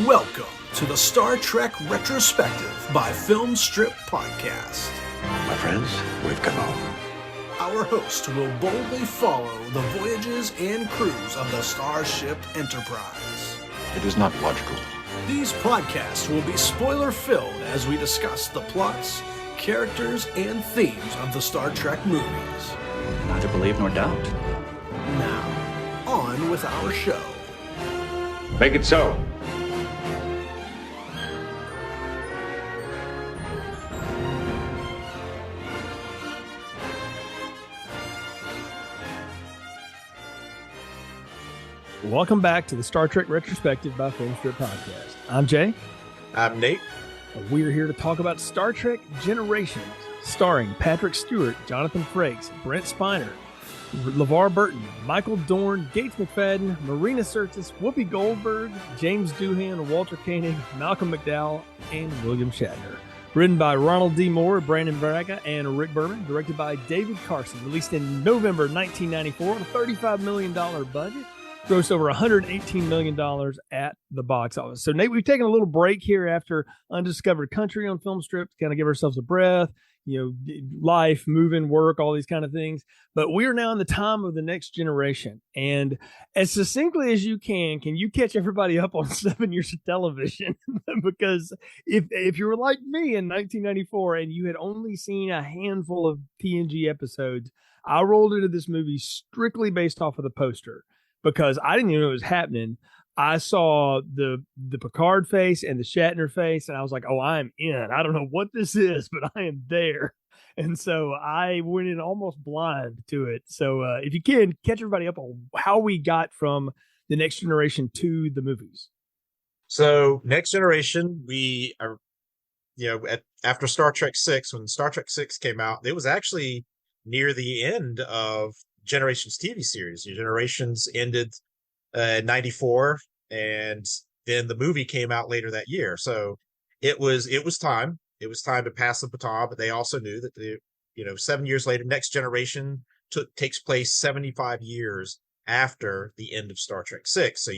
Welcome to the Star Trek Retrospective by Film Strip Podcast. My friends, we've come home. Our host will boldly follow the voyages and crews of the Starship Enterprise. It is not logical. These podcasts will be spoiler-filled as we discuss the plots, characters, and themes of the Star Trek movies. Neither believe nor doubt. Now, on with our show. Make it so. Welcome back to the Star Trek Retrospective by Film Strip Podcast. I'm Jay. I'm Nate. We're here to talk about Star Trek Generations, starring Patrick Stewart, Jonathan Frakes, Brent Spiner, LeVar Burton, Michael Dorn, Gates McFadden, Marina Sirtis, Whoopi Goldberg, James Doohan, Walter Koenig, Malcolm McDowell, and William Shatner. Written by Ronald D. Moore, Brandon Braga, and Rick Berman. Directed by David Carson. Released in November 1994 on a $35 million budget. Grossed over $118 million at the box office. So, Nate, we've taken a little break here after Undiscovered Country on Film Strip to kind of give ourselves a breath, life, moving, work, all these kind of things. But we are now in the time of the next generation. And as succinctly as you can you catch everybody up on 7 years of television? Because if you were like me in 1994 and you had only seen a handful of TNG episodes, I rolled into this movie strictly based off of the poster. Because I didn't even know it was happening. I saw the Picard face and the Shatner face, and I was like, oh, I'm in. I don't know what this is, but I am there. And so I went in almost blind to it. So if you can, catch everybody up on how we got from the Next Generation to the movies. So Next Generation, we are, after Star Trek 6, when Star Trek 6 came out, it was actually near the end of Generations TV series. Generations ended in 94, and then the movie came out later that year. So it was time. It was time to pass the baton, but they also knew that 7 years later, Next Generation takes place 75 years after the end of Star Trek 6. So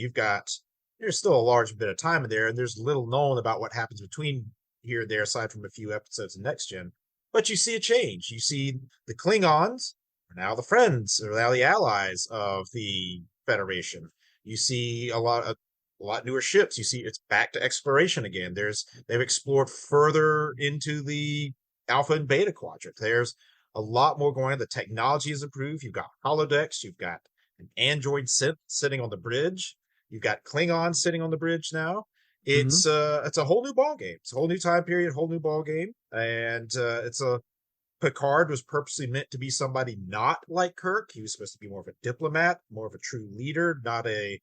there's still a large bit of time in there, and there's little known about what happens between here and there, aside from a few episodes of Next Gen. But you see a change. You see the Klingons now the friends, or now the allies of the Federation. You see a lot newer ships. You see it's back to exploration again. They've explored further into the Alpha and Beta quadrant. There's a lot more going on. The technology has improved. You've got holodecks. You've got an android sitting on the bridge. You've got Klingons sitting on the bridge now. It's a whole new ball game. It's a whole new time period, whole new ball game, and Picard was purposely meant to be somebody not like Kirk. He was supposed to be more of a diplomat, more of a true leader, not a,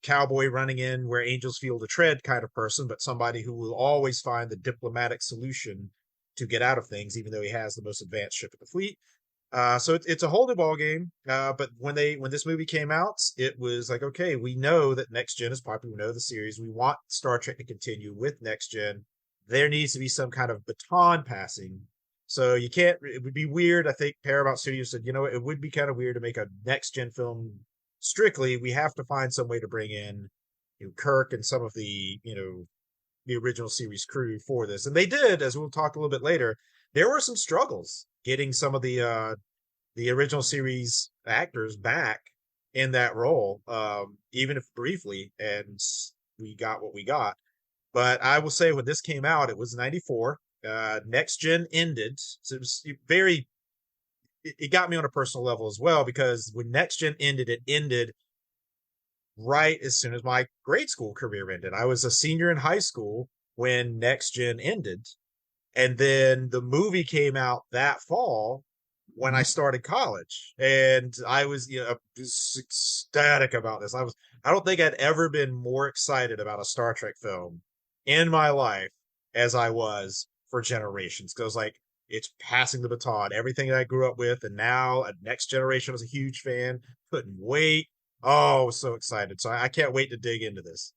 cowboy running in where angels feel to tread kind of person, but somebody who will always find the diplomatic solution to get out of things, even though he has the most advanced ship in the fleet. So it's a whole new ball game. But when this movie came out, it was like, okay, we know that Next Gen is popular. We know the series. We want Star Trek to continue with Next Gen. There needs to be some kind of baton passing. So it would be weird. I think Paramount Studios said, it would be kind of weird to make a Next Gen film strictly. We have to find some way to bring in Kirk and some of the original series crew for this. And they did, as we'll talk a little bit later. There were some struggles getting some of the original series actors back in that role, even if briefly, and we got what we got. But I will say when this came out, it was 94. Next Gen ended, so it was it got me on a personal level as well, because when Next Gen ended, it ended right as soon as my grade school career ended. I was a senior in high school when Next Gen ended, and then the movie came out that fall when I started college, and I was just ecstatic about this. I don't think I'd ever been more excited about a Star Trek film in my life as I was for Generations, because it's passing the baton, everything that I grew up with, and now a Next Generation. I was a huge fan, couldn't wait. Oh, I was so excited. So I can't wait to dig into this.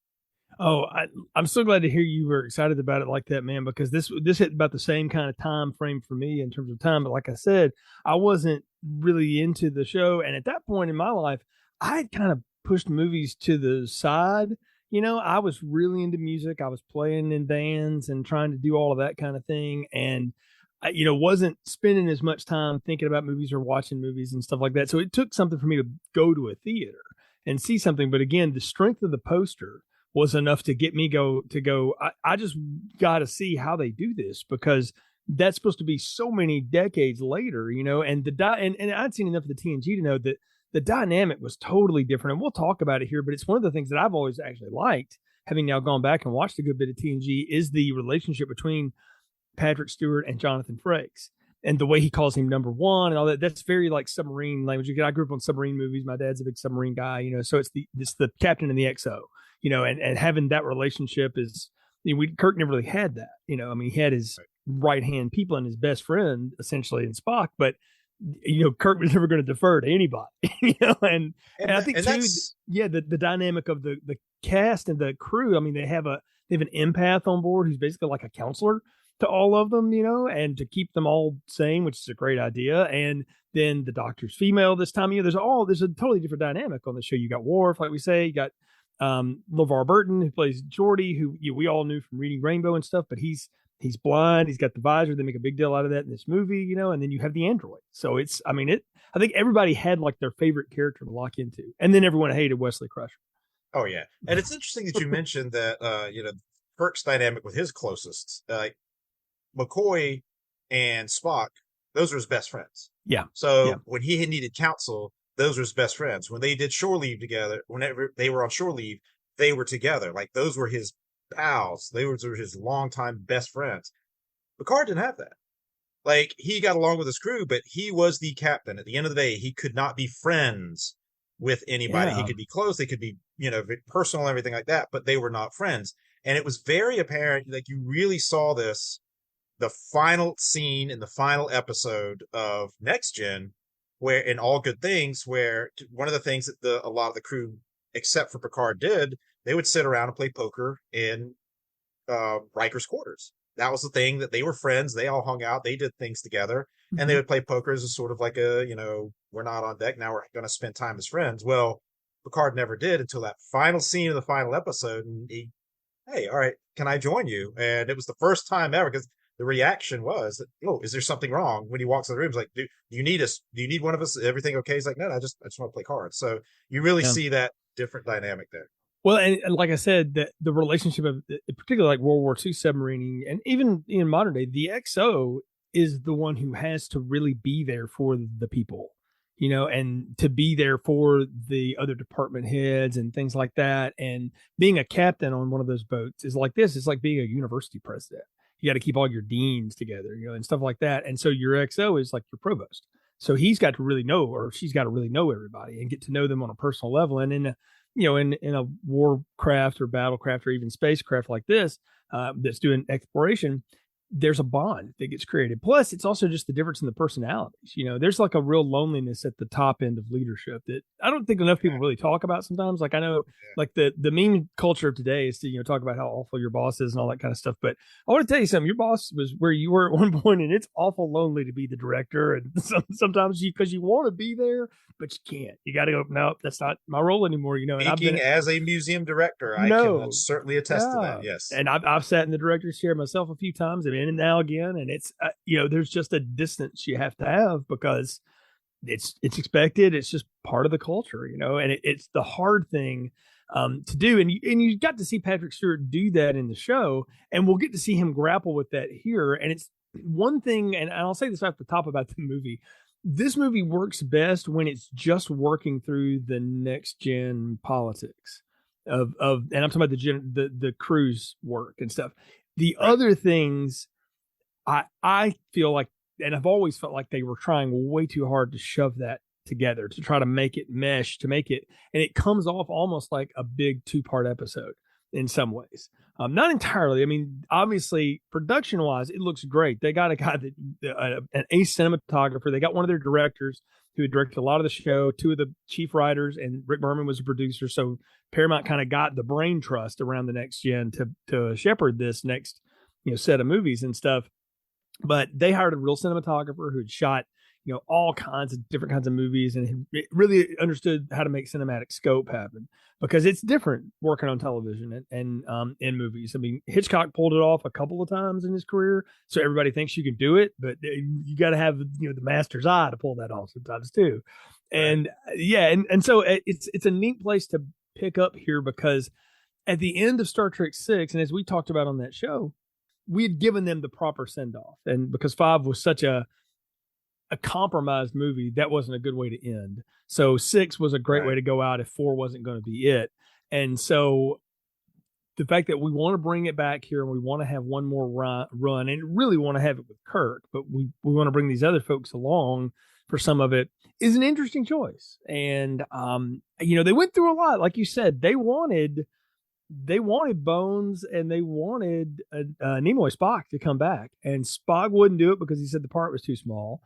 Oh, I'm so glad to hear you were excited about it like that, man, because this hit about the same kind of time frame for me in terms of time. But like I said, I wasn't really into the show. And at that point in my life, I had kind of pushed movies to the side. I was really into music. I was playing in bands and trying to do all of that kind of thing. And I, wasn't spending as much time thinking about movies or watching movies and stuff like that. So it took something for me to go to a theater and see something. But again, the strength of the poster was enough to get me I just got to see how they do this, because that's supposed to be so many decades later, and and I'd seen enough of the TNG to know that the dynamic was totally different. And we'll talk about it here, but it's one of the things that I've always actually liked, having now gone back and watched a good bit of TNG, is the relationship between Patrick Stewart and Jonathan Frakes, and the way he calls him number one and all that. That's very like submarine language. I grew up on submarine movies. My dad's a big submarine guy, so it's the captain and the XO, and having that relationship is, Kirk never really had that, he had his right hand people and his best friend essentially in Spock, but Kirk was never going to defer to anybody, and I think too, the dynamic of the cast and the crew. I mean, they have an empath on board who's basically like a counselor to all of them, and to keep them all sane, which is a great idea. And then the doctor's female this time. There's a totally different dynamic on the show. You got Worf, like we say, you got LeVar Burton, who plays Geordi, who we all knew from Reading Rainbow and stuff, but he's blind. He's got the visor. They make a big deal out of that in this movie, and then you have the android. So I think everybody had like their favorite character to lock into, and then everyone hated Wesley Crusher. Oh yeah. And it's interesting that you mentioned that, Kirk's dynamic with his closest, McCoy and Spock, those were his best friends. Yeah. So when he needed counsel, those were his best friends. When they did shore leave together, whenever they were on shore leave, they were together. Like, those were his pals. They were his longtime best friends. Picard didn't have that. Like, he got along with his crew, but he was the captain. At the end of the day, he could not be friends with anybody. Yeah. He could be close. They could be, personal, everything like that, but they were not friends. And it was very apparent, like, you really saw this, the final scene in the final episode of Next Gen, where in All Good Things, where one of the things that a lot of the crew, except for Picard, did, they would sit around and play poker in Riker's quarters. That was the thing, that they were friends. They all hung out. They did things together, and they would play poker as a sort of like a, we're not on deck now, we're going to spend time as friends. Well, Picard never did until that final scene of the final episode, and hey, all right, can I join you? And it was the first time ever, because the reaction was, oh, is there something wrong? When he walks in the room, he's like, do you need us? Do you need one of us? Everything okay? He's like, no, I just want to play cards. So you really see that different dynamic there. Well, and like I said, the relationship of, particularly like World War II submarining, and even in modern day, the XO is the one who has to really be there for the people, and to be there for the other department heads and things like that. And being a captain on one of those boats is like this. It's like being a university president. You got to keep all your deans together, and stuff like that. And so your XO is like your provost. So he's got to really know, or she's got to really know everybody and get to know them on a personal level. And in a warcraft or battlecraft or even spacecraft like this, that's doing exploration, there's a bond that gets created. Plus, it's also just the difference in the personalities. There's like a real loneliness at the top end of leadership that I don't think enough people really talk about sometimes. Like, I know like the meme culture of today is to, talk about how awful your boss is and all that kind of stuff. But I want to tell you something. Your boss was where you were at one point, and it's awful lonely to be the director. And sometimes because you want to be there, but you can't. You got to go, no, that's not my role anymore. And Speaking as a museum director, I can certainly attest to that. Yes. And I've sat in the director's chair myself a few times, in and now again. And it's, there's just a distance you have to have, because it's expected. It's just part of the culture, and it's the hard thing to do. And you got to see Patrick Stewart do that in the show, and we'll get to see him grapple with that here. And it's one thing, and I'll say this off the top about the movie. This movie works best when it's just working through the next gen politics of, and I'm talking about the crew's work and stuff. The other things, I feel like, and I've always felt like they were trying way too hard to shove that together, to try to make it mesh, to make it, and it comes off almost like a big 2-part episode in some ways. Not entirely. I mean, obviously, production wise, it looks great. They got a guy an ace cinematographer. They got one of their directors who had directed a lot of the show, 2 of the chief writers, and Rick Berman was a producer. So Paramount kind of got the brain trust around the next gen to shepherd this next, set of movies and stuff. But they hired a real cinematographer who had shot, all kinds of different kinds of movies, and it really understood how to make cinematic scope happen, because it's different working on television and in movies. I mean, Hitchcock pulled it off a couple of times in his career, so everybody thinks you can do it, but you got to have the master's eye to pull that off sometimes too. And and so it's a neat place to pick up here, because at the end of Star Trek 6, and as we talked about on that show, we had given them the proper send off, and because 5 was such a compromised movie, that wasn't a good way to end. So 6 was a great way to go out if 4 wasn't going to be it. And so the fact that we want to bring it back here and we want to have one more run and really want to have it with Kirk, but we want to bring these other folks along for some of it, is an interesting choice. And they went through a lot. Like you said, they wanted Bones, and they wanted Nimoy Spock to come back, and Spock wouldn't do it because he said the part was too small.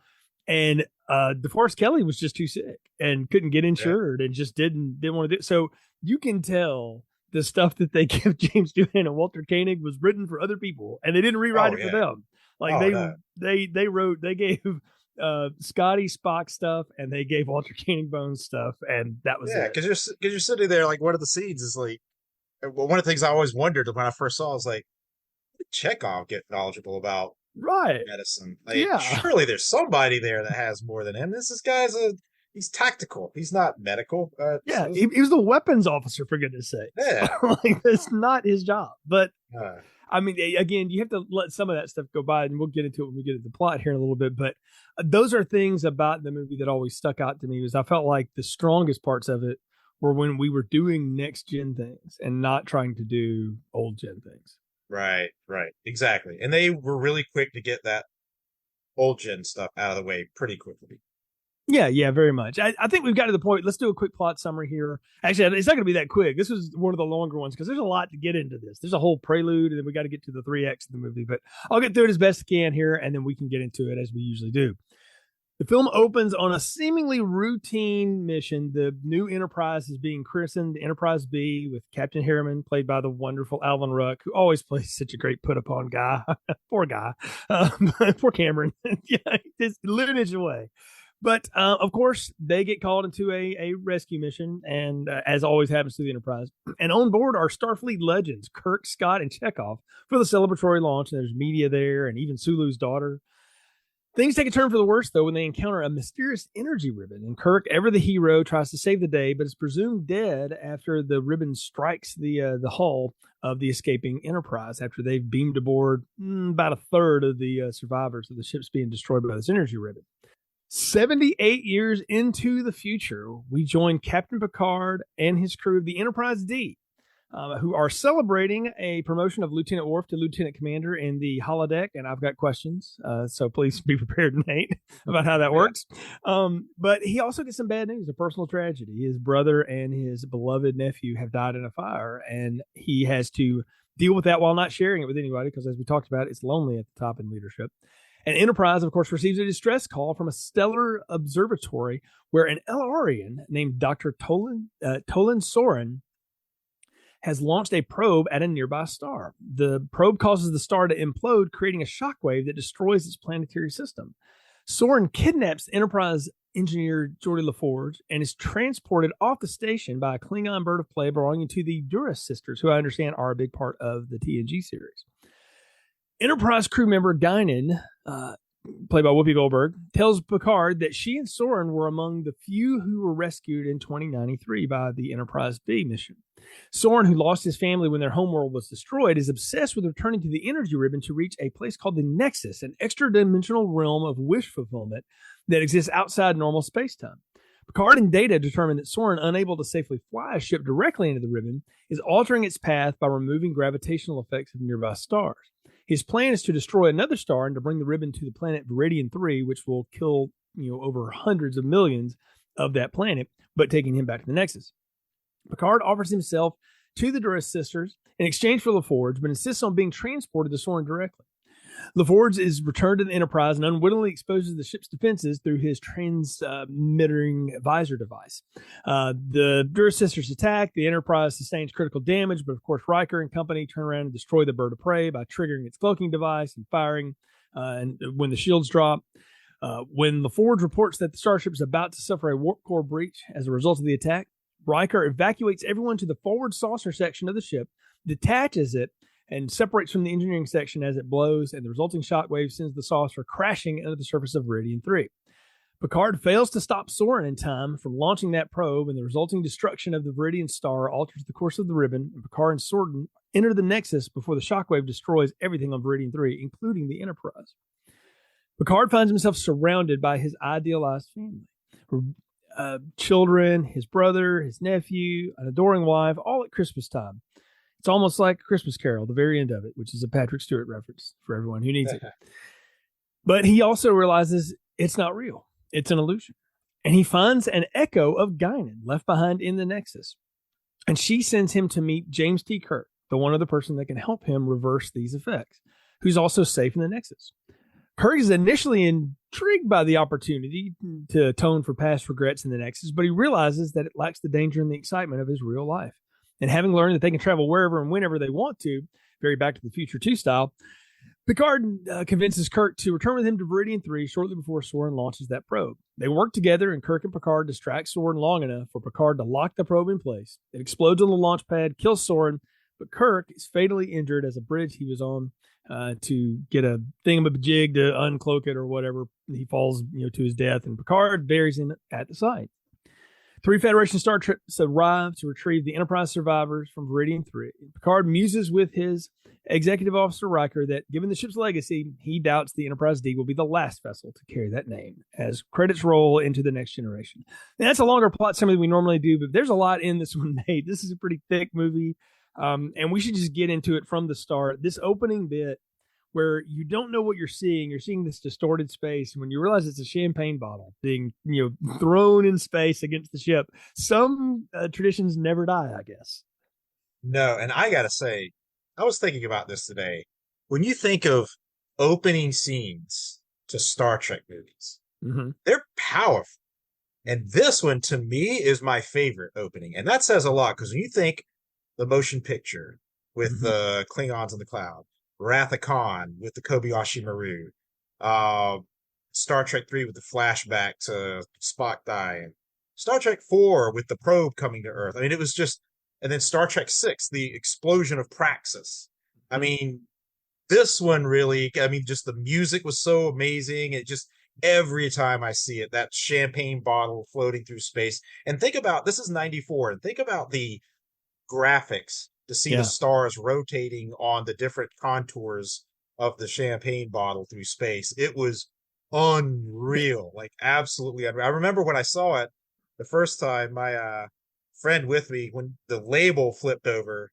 And DeForest Kelley was just too sick and couldn't get insured and just didn't want to do it. So you can tell the stuff that they give James Doohan and Walter Koenig was written for other people, and they didn't rewrite it for them. Like they gave Scotty Spock stuff, and they gave Walter Koenig Bones stuff, and that was it. Because you're sitting there, like, one of the scenes is like, well, one of the things I always wondered when I first saw it was like, how did Chekhov get knowledgeable about medicine? Like, surely there's somebody there that has more than him. This guy's he's tactical. He's not medical. He was the weapons officer, for goodness sake. Yeah. Like, that's not his job. But I mean, again, you have to let some of that stuff go by, and we'll get into it when we get into the plot here in a little bit. But those are things about the movie that always stuck out to me, was I felt like the strongest parts of it were when we were doing next gen things and not trying to do old gen things. Right. Exactly. And they were really quick to get that old gen stuff out of the way pretty quickly. Yeah, very much. I think we've got to the point. Let's do a quick plot summary here. Actually, it's not going to be that quick. This was one of the longer ones because there's a lot to get into this. There's a whole prelude, and then we got to get to the 3X of the movie. But I'll get through it as best I can here, and then we can get into it as we usually do. The film opens on a seemingly routine mission. The new Enterprise is being christened Enterprise B, with Captain Harriman, played by the wonderful Alvin Ruck, who always plays such a great put-upon guy. Poor guy. Poor Cameron. Just living his way. But, of course, they get called into a rescue mission, and as always happens to the Enterprise. And on board are Starfleet legends, Kirk, Scott, and Chekhov, for the celebratory launch. And there's media there, and even Sulu's daughter. Things take a turn for the worse, though, when they encounter a mysterious energy ribbon, and Kirk, ever the hero, tries to save the day, but is presumed dead after the ribbon strikes the hull of the escaping Enterprise after they've beamed aboard about a third of the survivors of the ships being destroyed by this energy ribbon. 78 years into the future, we join Captain Picard and his crew of the Enterprise D, who are celebrating a promotion of Lieutenant Worf to Lieutenant Commander in the holodeck, and I've got questions, so please be prepared, Nate, about how that works. But he also gets some bad news, a personal tragedy. His brother and his beloved nephew have died in a fire, and he has to deal with that while not sharing it with anybody, because as we talked about, it's lonely at the top in leadership. And Enterprise, of course, receives a distress call from a stellar observatory where an Elarian named Dr. Tolan Soren has launched a probe at a nearby star. The probe causes the star to implode, creating a shockwave that destroys its planetary system. Soren kidnaps Enterprise engineer Geordi LaForge and is transported off the station by a Klingon bird of prey belonging to the Duras sisters, who I understand are a big part of the TNG series. Enterprise crew member Guinan, played by Whoopi Goldberg, tells Picard that she and Soren were among the few who were rescued in 2093 by the Enterprise B mission. Soren, who lost his family when their homeworld was destroyed, is obsessed with returning to the energy ribbon to reach a place called the Nexus, an extra-dimensional realm of wish fulfillment that exists outside normal space-time. Picard and Data determine that Soren, unable to safely fly a ship directly into the ribbon, is altering its path by removing gravitational effects of nearby stars. His plan is to destroy another star and to bring the ribbon to the planet Viridian 3, which will kill, over hundreds of millions of that planet, but taking him back to the Nexus. Picard offers himself to the Duras sisters in exchange for LaForge, but insists on being transported to Soren directly. LaForge is returned to the Enterprise and unwittingly exposes the ship's defenses through his transmitting visor device. The Duras sisters attack. The Enterprise sustains critical damage, but of course Riker and company turn around and destroy the bird of prey by triggering its cloaking device and firing and when the shields drop. When LaForge reports that the starship is about to suffer a warp core breach as a result of the attack, Riker evacuates everyone to the forward saucer section of the ship, detaches it, and separates from the engineering section as it blows, and the resulting shockwave sends the saucer crashing into the surface of Viridian 3. Picard fails to stop Soren in time from launching that probe, and the resulting destruction of the Viridian star alters the course of the ribbon, and Picard and Soren enter the Nexus before the shockwave destroys everything on Viridian 3, including the Enterprise. Picard finds himself surrounded by his idealized family. Children, his brother, his nephew, an adoring wife, all at Christmas time. It's almost like Christmas Carol, the very end of it, which is a Patrick Stewart reference for everyone who needs it. But he also realizes it's not real. It's an illusion. And he finds an echo of Guinan left behind in the Nexus. And she sends him to meet James T. Kirk, the one other person that can help him reverse these effects, who's also safe in the Nexus. Kirk is initially intrigued by the opportunity to atone for past regrets in the Nexus, but he realizes that it lacks the danger and the excitement of his real life. And having learned that they can travel wherever and whenever they want to, very Back to the Future 2 style, Picard convinces Kirk to return with him to Viridian 3 shortly before Soren launches that probe. They work together, and Kirk and Picard distract Soren long enough for Picard to lock the probe in place. It explodes on the launch pad, kills Soren, but Kirk is fatally injured as a bridge he was on to get a thingamajig to uncloak it or whatever. He falls to his death, and Picard buries him at the site. 3 Federation star trips arrive to retrieve the Enterprise survivors from Viridian 3. Picard muses with his executive officer Riker that, given the ship's legacy, he doubts the Enterprise D will be the last vessel to carry that name, as credits roll into the Next Generation. And that's a longer plot summary than we normally do, but there's a lot in this one, Nate. This is a pretty thick movie, and we should just get into it from the start. This opening bit, where you don't know what you're seeing this distorted space. When you realize it's a champagne bottle being, thrown in space against the ship, some traditions never die, I guess. No, and I gotta say, I was thinking about this today. When you think of opening scenes to Star Trek movies, they're powerful. And this one, to me, is my favorite opening. And that says a lot, because when you think the motion picture with the Klingons in the cloud, Wrath of Khan with the Kobayashi Maru, Star Trek 3 with the flashback to Spock dying, Star Trek 4 with the probe coming to Earth. I mean, it was just, and then Star Trek 6, the explosion of Praxis. I mean, this one really, just the music was so amazing. It just, every time I see it, that champagne bottle floating through space. And think about, this is 94, and think about the graphics to see the stars rotating on the different contours of the champagne bottle through space. It was unreal, like absolutely unreal. I remember when I saw it the first time, my friend with me, when the label flipped over,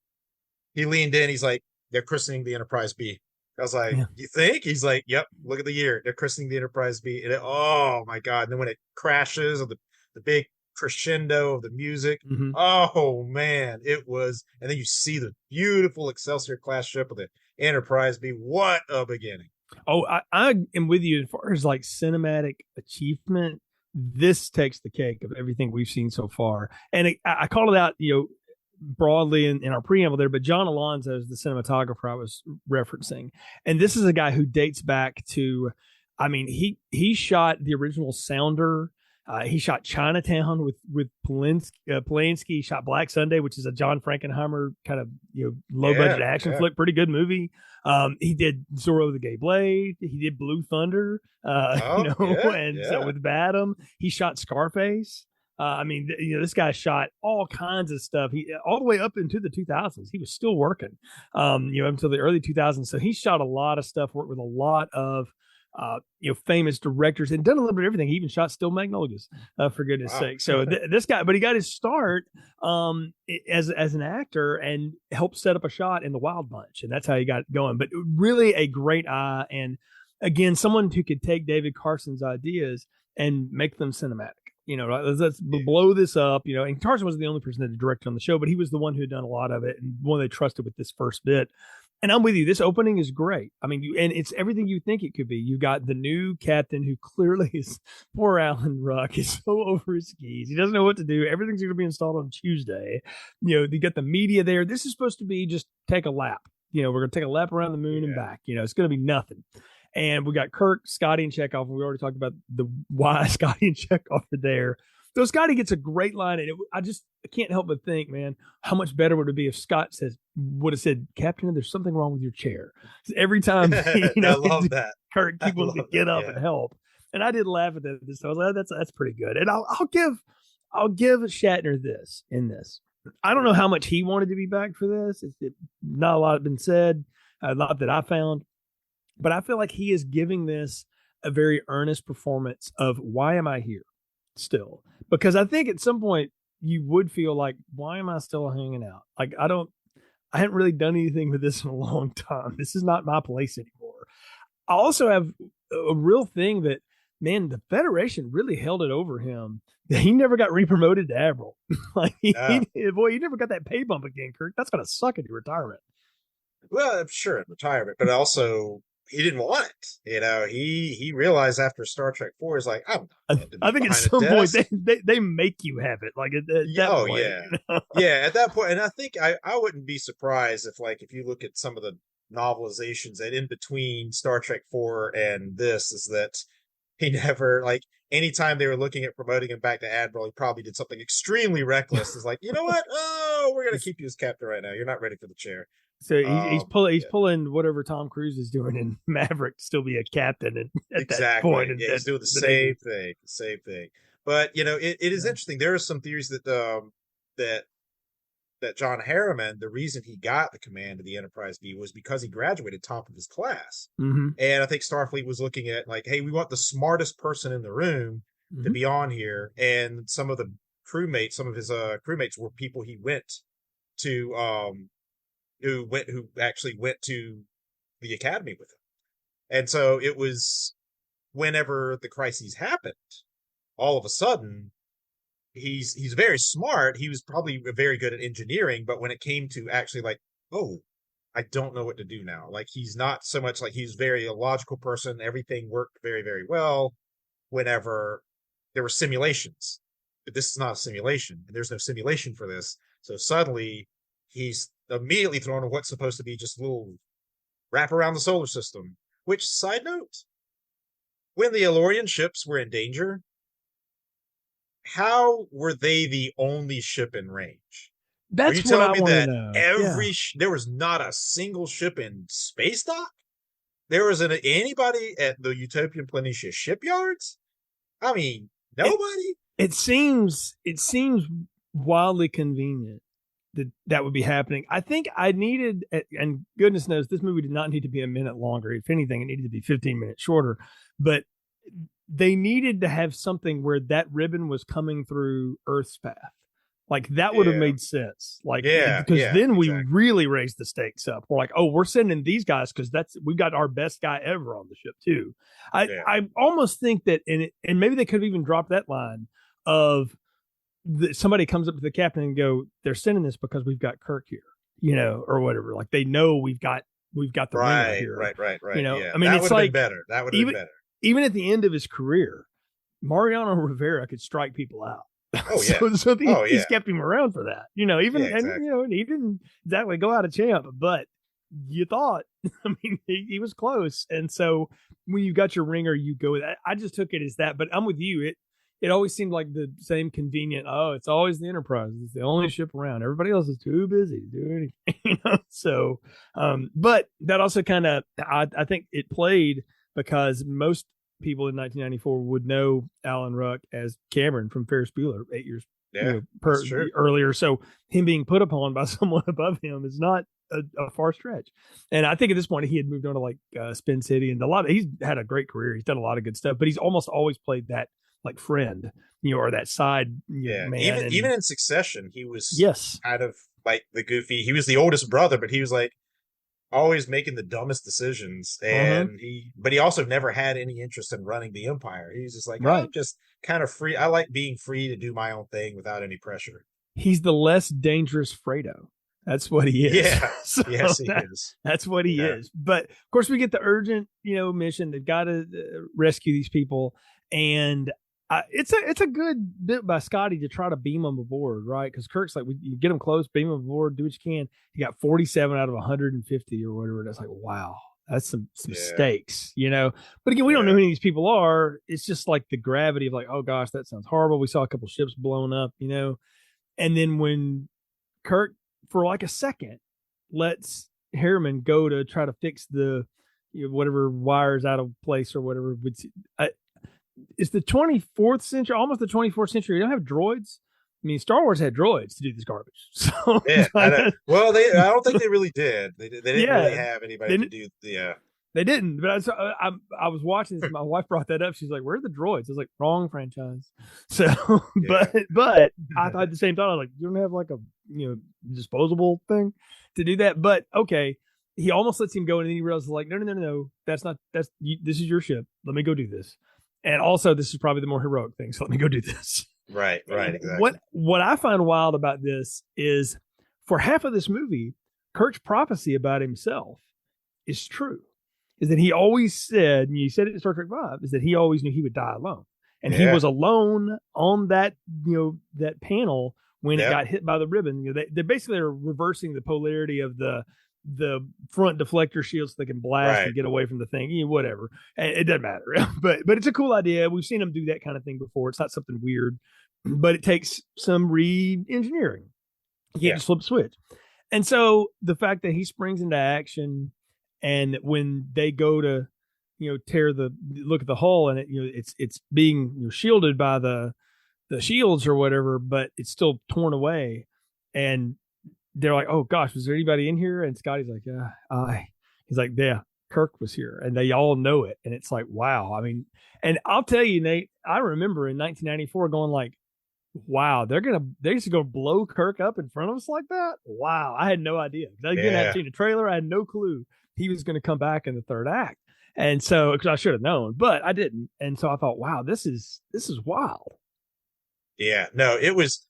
he leaned in, he's like, they're christening the Enterprise B. I was like, you think? He's like, yep, look at the year. They're christening the Enterprise B. And oh my God. And then when it crashes, or the big crescendo of the music, oh man, it was. And then you see the beautiful Excelsior class ship of the Enterprise B. What a beginning. Oh, I am with you as far as like cinematic achievement. This takes the cake of everything we've seen so far. And I called it out, broadly in our preamble there, but John Alonzo is the cinematographer I was referencing. And this is a guy who dates back to, he shot the original Sounder. He shot Chinatown with Polanski. He shot Black Sunday, which is a John Frankenheimer kind of low budget action flick, pretty good movie. He did Zorro the Gay Blade. He did Blue Thunder. So with Badham, he shot Scarface. This guy shot all kinds of stuff. He all the way up into the 2000s. He was still working, until the early 2000s. So he shot a lot of stuff. Worked with a lot of famous directors, and done a little bit of everything. He even shot Still Magnolias, for goodness sake. So this guy, but he got his start as an actor and helped set up a shot in The Wild Bunch, and that's how he got going. But really a great eye, and again, someone who could take David Carson's ideas and make them cinematic. Let's blow this up, and Carson was the only person that directed on the show, but he was the one who had done a lot of it and one they trusted with this first bit. And I'm with you. This opening is great. And it's everything you think it could be. You've got the new captain who clearly is, poor Alan Ruck, is so over his skis. He doesn't know what to do. Everything's going to be installed on Tuesday. You got the media there. This is supposed to be just take a lap. We're going to take a lap around the moon and back. It's going to be nothing. And we got Kirk, Scotty, and Chekhov. And we already talked about the why Scotty and Chekhov are there. So Scotty gets a great line, and I can't help but think, man, how much better would it be if Scott would have said, Captain, there's something wrong with your chair. Every time, I love that. Kirk keep wanting to get up and help. And I did laugh at that. So I was like, that's pretty good. And I'll give Shatner this in this. I don't know how much he wanted to be back for this. Not a lot had been said, not that I found, but I feel like he is giving this a very earnest performance of why am I here still? Because I think at some point you would feel like, why am I still hanging out? Like I haven't really done anything with this in a long time. This is not my place anymore. I also have a real thing that, man, the Federation really held it over him. He never got re-promoted to Admiral. He never got that pay bump again, Kirk. That's going to suck in your retirement. Well, I'm sure in retirement, but also he didn't want it. He realized after Star Trek 4, he's like, I think at some point they make you have it. Like at that point, yeah, yeah. At that point, and I think I wouldn't be surprised if you look at some of the novelizations that in between Star Trek 4 and this is that he never anytime they were looking at promoting him back to Admiral, he probably did something extremely reckless. It's like, you know what? Oh, we're gonna keep you as captain right now. You're not ready for the chair. So he's pulling whatever Tom Cruise is doing in Maverick to still be a captain at that point. Yeah, he's doing the same thing. But it is interesting. There are some theories that John Harriman, the reason he got the command of the Enterprise B was because he graduated top of his class. Mm-hmm. And I think Starfleet was looking at hey, we want the smartest person in the room to be on here. And some of the crewmates, some of his crewmates were people he went to, who actually went to the academy with him. And so it was whenever the crises happened, all of a sudden, he's very smart. He was probably very good at engineering, but when it came to actually I don't know what to do now. He's not so much he's very a logical person. Everything worked very, very well whenever there were simulations. But this is not a simulation, and there's no simulation for this. So suddenly he's immediately thrown in what's supposed to be just a little wrap around the solar system. Which, side note, when the Elorian ships were in danger, how were they the only ship in range? That's what I want to know. There was not a single ship in space dock? There wasn't anybody at the Utopian Planitia shipyards? I mean, nobody? It seems wildly convenient that would be happening. I think I needed, and goodness knows this movie did not need to be a minute longer. If anything, it needed to be 15 minutes shorter. But they needed to have something where that ribbon was coming through Earth's path. That would have made sense. Because then we really raised the stakes up. We're like, oh, we're sending these guys because we've got our best guy ever on the ship too. I almost think that, and maybe they could have even dropped that line of somebody comes up to the captain and go, they're sending this because we've got Kirk here, or whatever. They know we've got the ringer here. Right. I mean, that it's been better. That would have been better. Even at the end of his career, Mariano Rivera could strike people out. Oh yeah. so he's kept him around for that. And he didn't exactly go out a champ, but you thought, he was close. And so when you got your ringer, you go with that. I just took it as that, but I'm with you. It always seemed like the same convenient, it's always the Enterprise. It's the only ship around. Everybody else is too busy to do anything. So, but that also kind of, I think it played because most people in 1994 would know Alan Ruck as Cameron from Ferris Bueller 8 years earlier. So him being put upon by someone above him is not a far stretch. And I think at this point he had moved on to Spin City and he's had a great career. He's done a lot of good stuff, but he's almost always played that friend, or that side man. Even in Succession, he was kind of the goofy. He was the oldest brother, but he was always making the dumbest decisions, and he also never had any interest in running the Empire. He was just I'm just kind of free. I like being free to do my own thing without any pressure. He's the less dangerous Fredo. That's what he is. Yeah. Yes, he is. That's what he is. But of course, we get the urgent, mission. They've got to rescue these people, and it's a good bit by Scotty to try to beam them aboard, right? Because Kirk's you get them close, beam them aboard, do what you can. He got 47 out of 150 or whatever. That's wow. That's some Yeah. stakes, you know. But again, we don't know who any of these people are. It's just like the gravity of like, oh gosh, that sounds horrible. We saw a couple ships blown up, you know. And then when Kirk, for like a second, lets Harriman go to try to fix the, you know, whatever wires out of place or whatever. It's the 24th century, almost the 24th century. You don't have droids. I mean, Star Wars had droids to do this garbage. So Yeah, well, I don't think they really did. They didn't really have anybody to do the. They didn't, but I was watching this. My wife brought that up. She's like, "Where are the droids?" I was like, "Wrong franchise." So, but I thought the same thought. I was like, "You don't have like a disposable thing to do that?" But okay, he almost lets him go, and then he realizes like, "No, this is your ship. Let me go do this." And also, this is probably the more heroic thing. So let me go do this. Right, exactly. What I find wild about this is, for half of this movie, Kirk's prophecy about himself is true. Is that he always said, and you said it in Star Trek V, is that he always knew he would die alone, and he was alone on that that panel when it got hit by the ribbon. You know, they basically are reversing the polarity of the front deflector shield so they can blast and get away from the thing. You know, whatever, it doesn't matter. but it's a cool idea. We've seen them do that kind of thing before. It's not something weird, but it takes some re-engineering. You can't just flip a switch. And so the fact that he springs into action, and when they go to look at the hull, and it's being shielded by the shields or whatever, but it's still torn away, and they're like, "Oh gosh, was there anybody in here?" And Scotty's like, "Yeah, he's like, yeah, Kirk was here," and they all know it, and it's like, wow. I mean, and I'll tell you, Nate, I remember in 1994 going like, wow, they're just gonna blow Kirk up in front of us like that. Wow, I had no idea. Again, I had seen a trailer, I had no clue he was going to come back in the third act, and so because I should have known, but I didn't, and so I thought, wow, this is wild. Yeah, no, it was.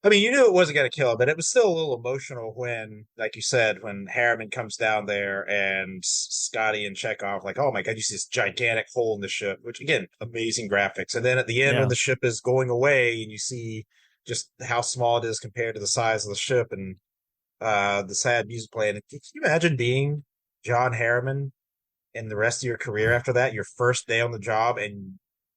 I mean, you knew it wasn't going to kill him, but it was still a little emotional when, like you said, when Harriman comes down there and Scotty and Chekhov, like, oh my God, you see this gigantic hole in the ship, which again, amazing graphics. And then at the end, when the ship is going away and you see just how small it is compared to the size of the ship, and the sad music playing. Can you imagine being John Harriman and the rest of your career after that? Your first day on the job, and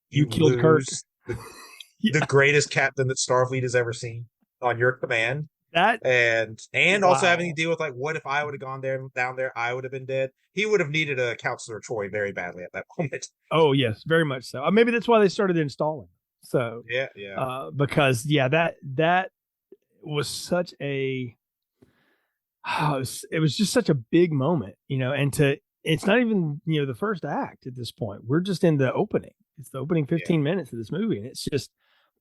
you killed Kirk, the greatest captain that Starfleet has ever seen, on your command. And also having to deal with like, what if I would have gone down there? I would have been dead. He would have needed a Counselor Troy very badly at that moment. Oh yes, very much so. Maybe that's why they started installing. So because that was such a. It was just such a big moment, and it's not even, the first act at this point. We're just in the opening. It's the opening 15 minutes of this movie. And it's just,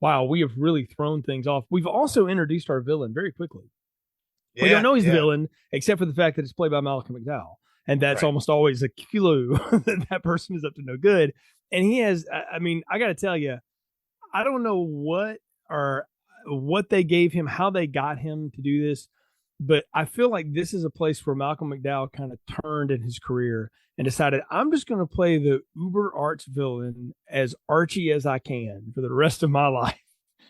wow, we have really thrown things off. We've also introduced our villain very quickly. We don't know he's the villain, except for the fact that it's played by Malcolm McDowell. And that's almost always a clue that person is up to no good. And he has, I got to tell you, I don't know what they gave him, how they got him to do this. But I feel like this is a place where Malcolm McDowell kind of turned in his career and decided, I'm just going to play the uber arch villain as archy as I can for the rest of my life.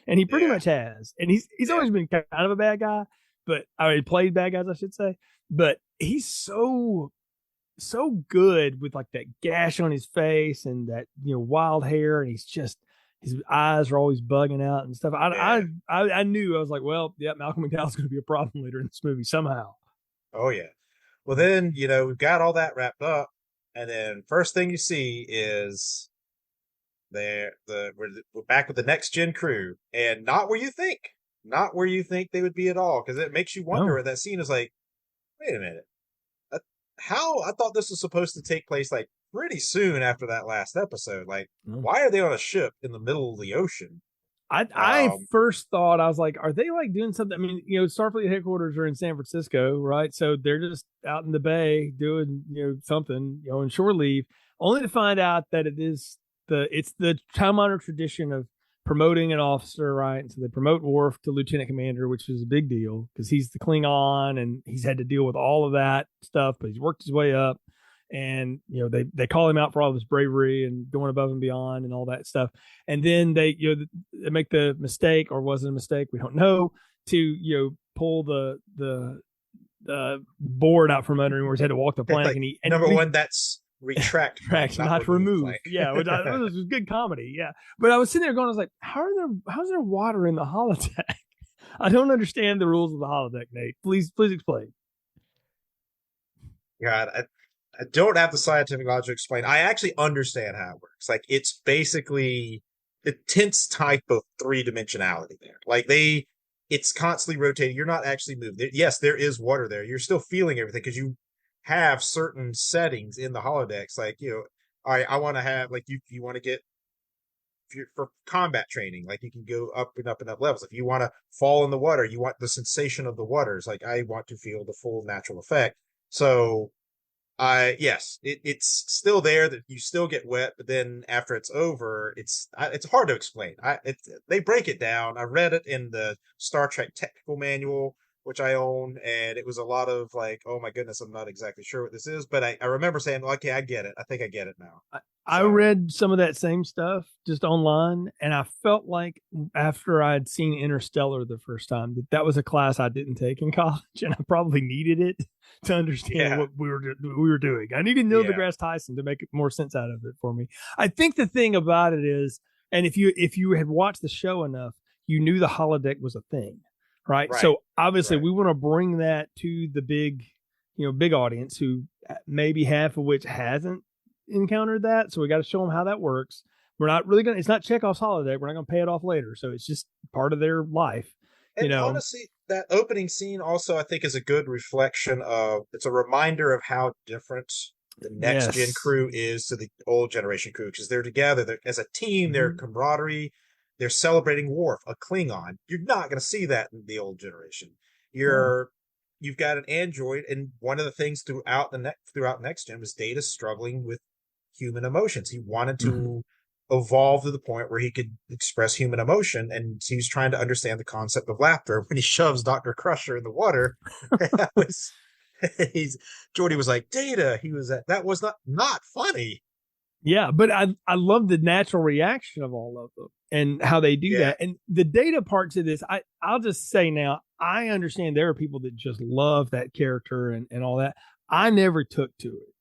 And he pretty much has. And he's always been kind of a bad guy, but he played bad guys, I should say. But he's so good with like that gash on his face and that, wild hair. And his eyes are always bugging out and stuff. I knew, I was like, well, yeah, Malcolm McDowell's going to be a problem later in this movie somehow. Oh, yeah. Well, then, we've got all that wrapped up. And then first thing you see is we're back with the next gen crew, and not where you think they would be at all. Because it makes you wonder. That scene is like, wait a minute. How I thought this was supposed to take place like pretty soon after that last episode. Like, why are they on a ship in the middle of the ocean? I first thought, I was like, are they like doing something? I mean, Starfleet headquarters are in San Francisco, right? So they're just out in the bay doing, something, on shore leave, only to find out that it's the time-honored tradition of promoting an officer, right? And so they promote Worf to lieutenant commander, which is a big deal because he's the Klingon and he's had to deal with all of that stuff, but he's worked his way up. And, they call him out for all of his bravery and going above and beyond and all that stuff. And then they make the mistake, or was it a mistake? We don't know, to, pull the board out from under him where he had to walk the plank, Like, and number one, that's retract, not remove. plank. Yeah, which it was good comedy. Yeah, but I was sitting there going, I was like, how's there water in the holodeck? I don't understand the rules of the holodeck, Nate. Please explain. God, I don't have the scientific logic to explain. I actually understand how it works. Like, it's basically the tense type of three-dimensionality there. Like, it's constantly rotating. You're not actually moving. Yes, there is water there. You're still feeling everything because you have certain settings in the holodecks. Like, all right, I want to have, like, you want to get, if you're for combat training, like, you can go up and up and up levels. If you want to fall in the water, you want the sensation of the waters. Like, I want to feel the full natural effect. So, yes, it's still there that you still get wet, but then after it's over, it's hard to explain. They break it down. I read it in the Star Trek technical manual, which I own, and it was a lot of like, oh my goodness, I'm not exactly sure what this is, but I remember saying, okay, I get it. I think I get it now. I read some of that same stuff just online, and I felt like after I'd seen Interstellar the first time that was a class I didn't take in college, and I probably needed it to understand what we were doing. I needed Neil deGrasse Tyson to make more sense out of it for me. I think the thing about it is, and if you had watched the show enough, you knew the holodeck was a thing, right? So obviously we want to bring that to the big audience who maybe half of which hasn't encountered that. So we got to show them how that works. We're not really it's not Chekhov's holodeck. We're not going to pay it off later. So it's just part of their life. And honestly, that opening scene also, I think, is a good reflection of, it's a reminder of how different the next gen crew is to the old generation crew, because they're together. They're, as a team, their camaraderie, they're celebrating Worf, a Klingon. You're not going to see that in the old generation. You've got an android, and one of the things throughout next gen was Data struggling with human emotions. He wanted to evolve to the point where he could express human emotion, and he was trying to understand the concept of laughter. When he shoves Dr. Crusher in the water, Geordi was like, Data, that was not funny. Yeah, but I love the natural reaction of all of them and how they do that. And the Data parts of this, I'll just say now, I understand there are people that just love that character and all that. I never took to it.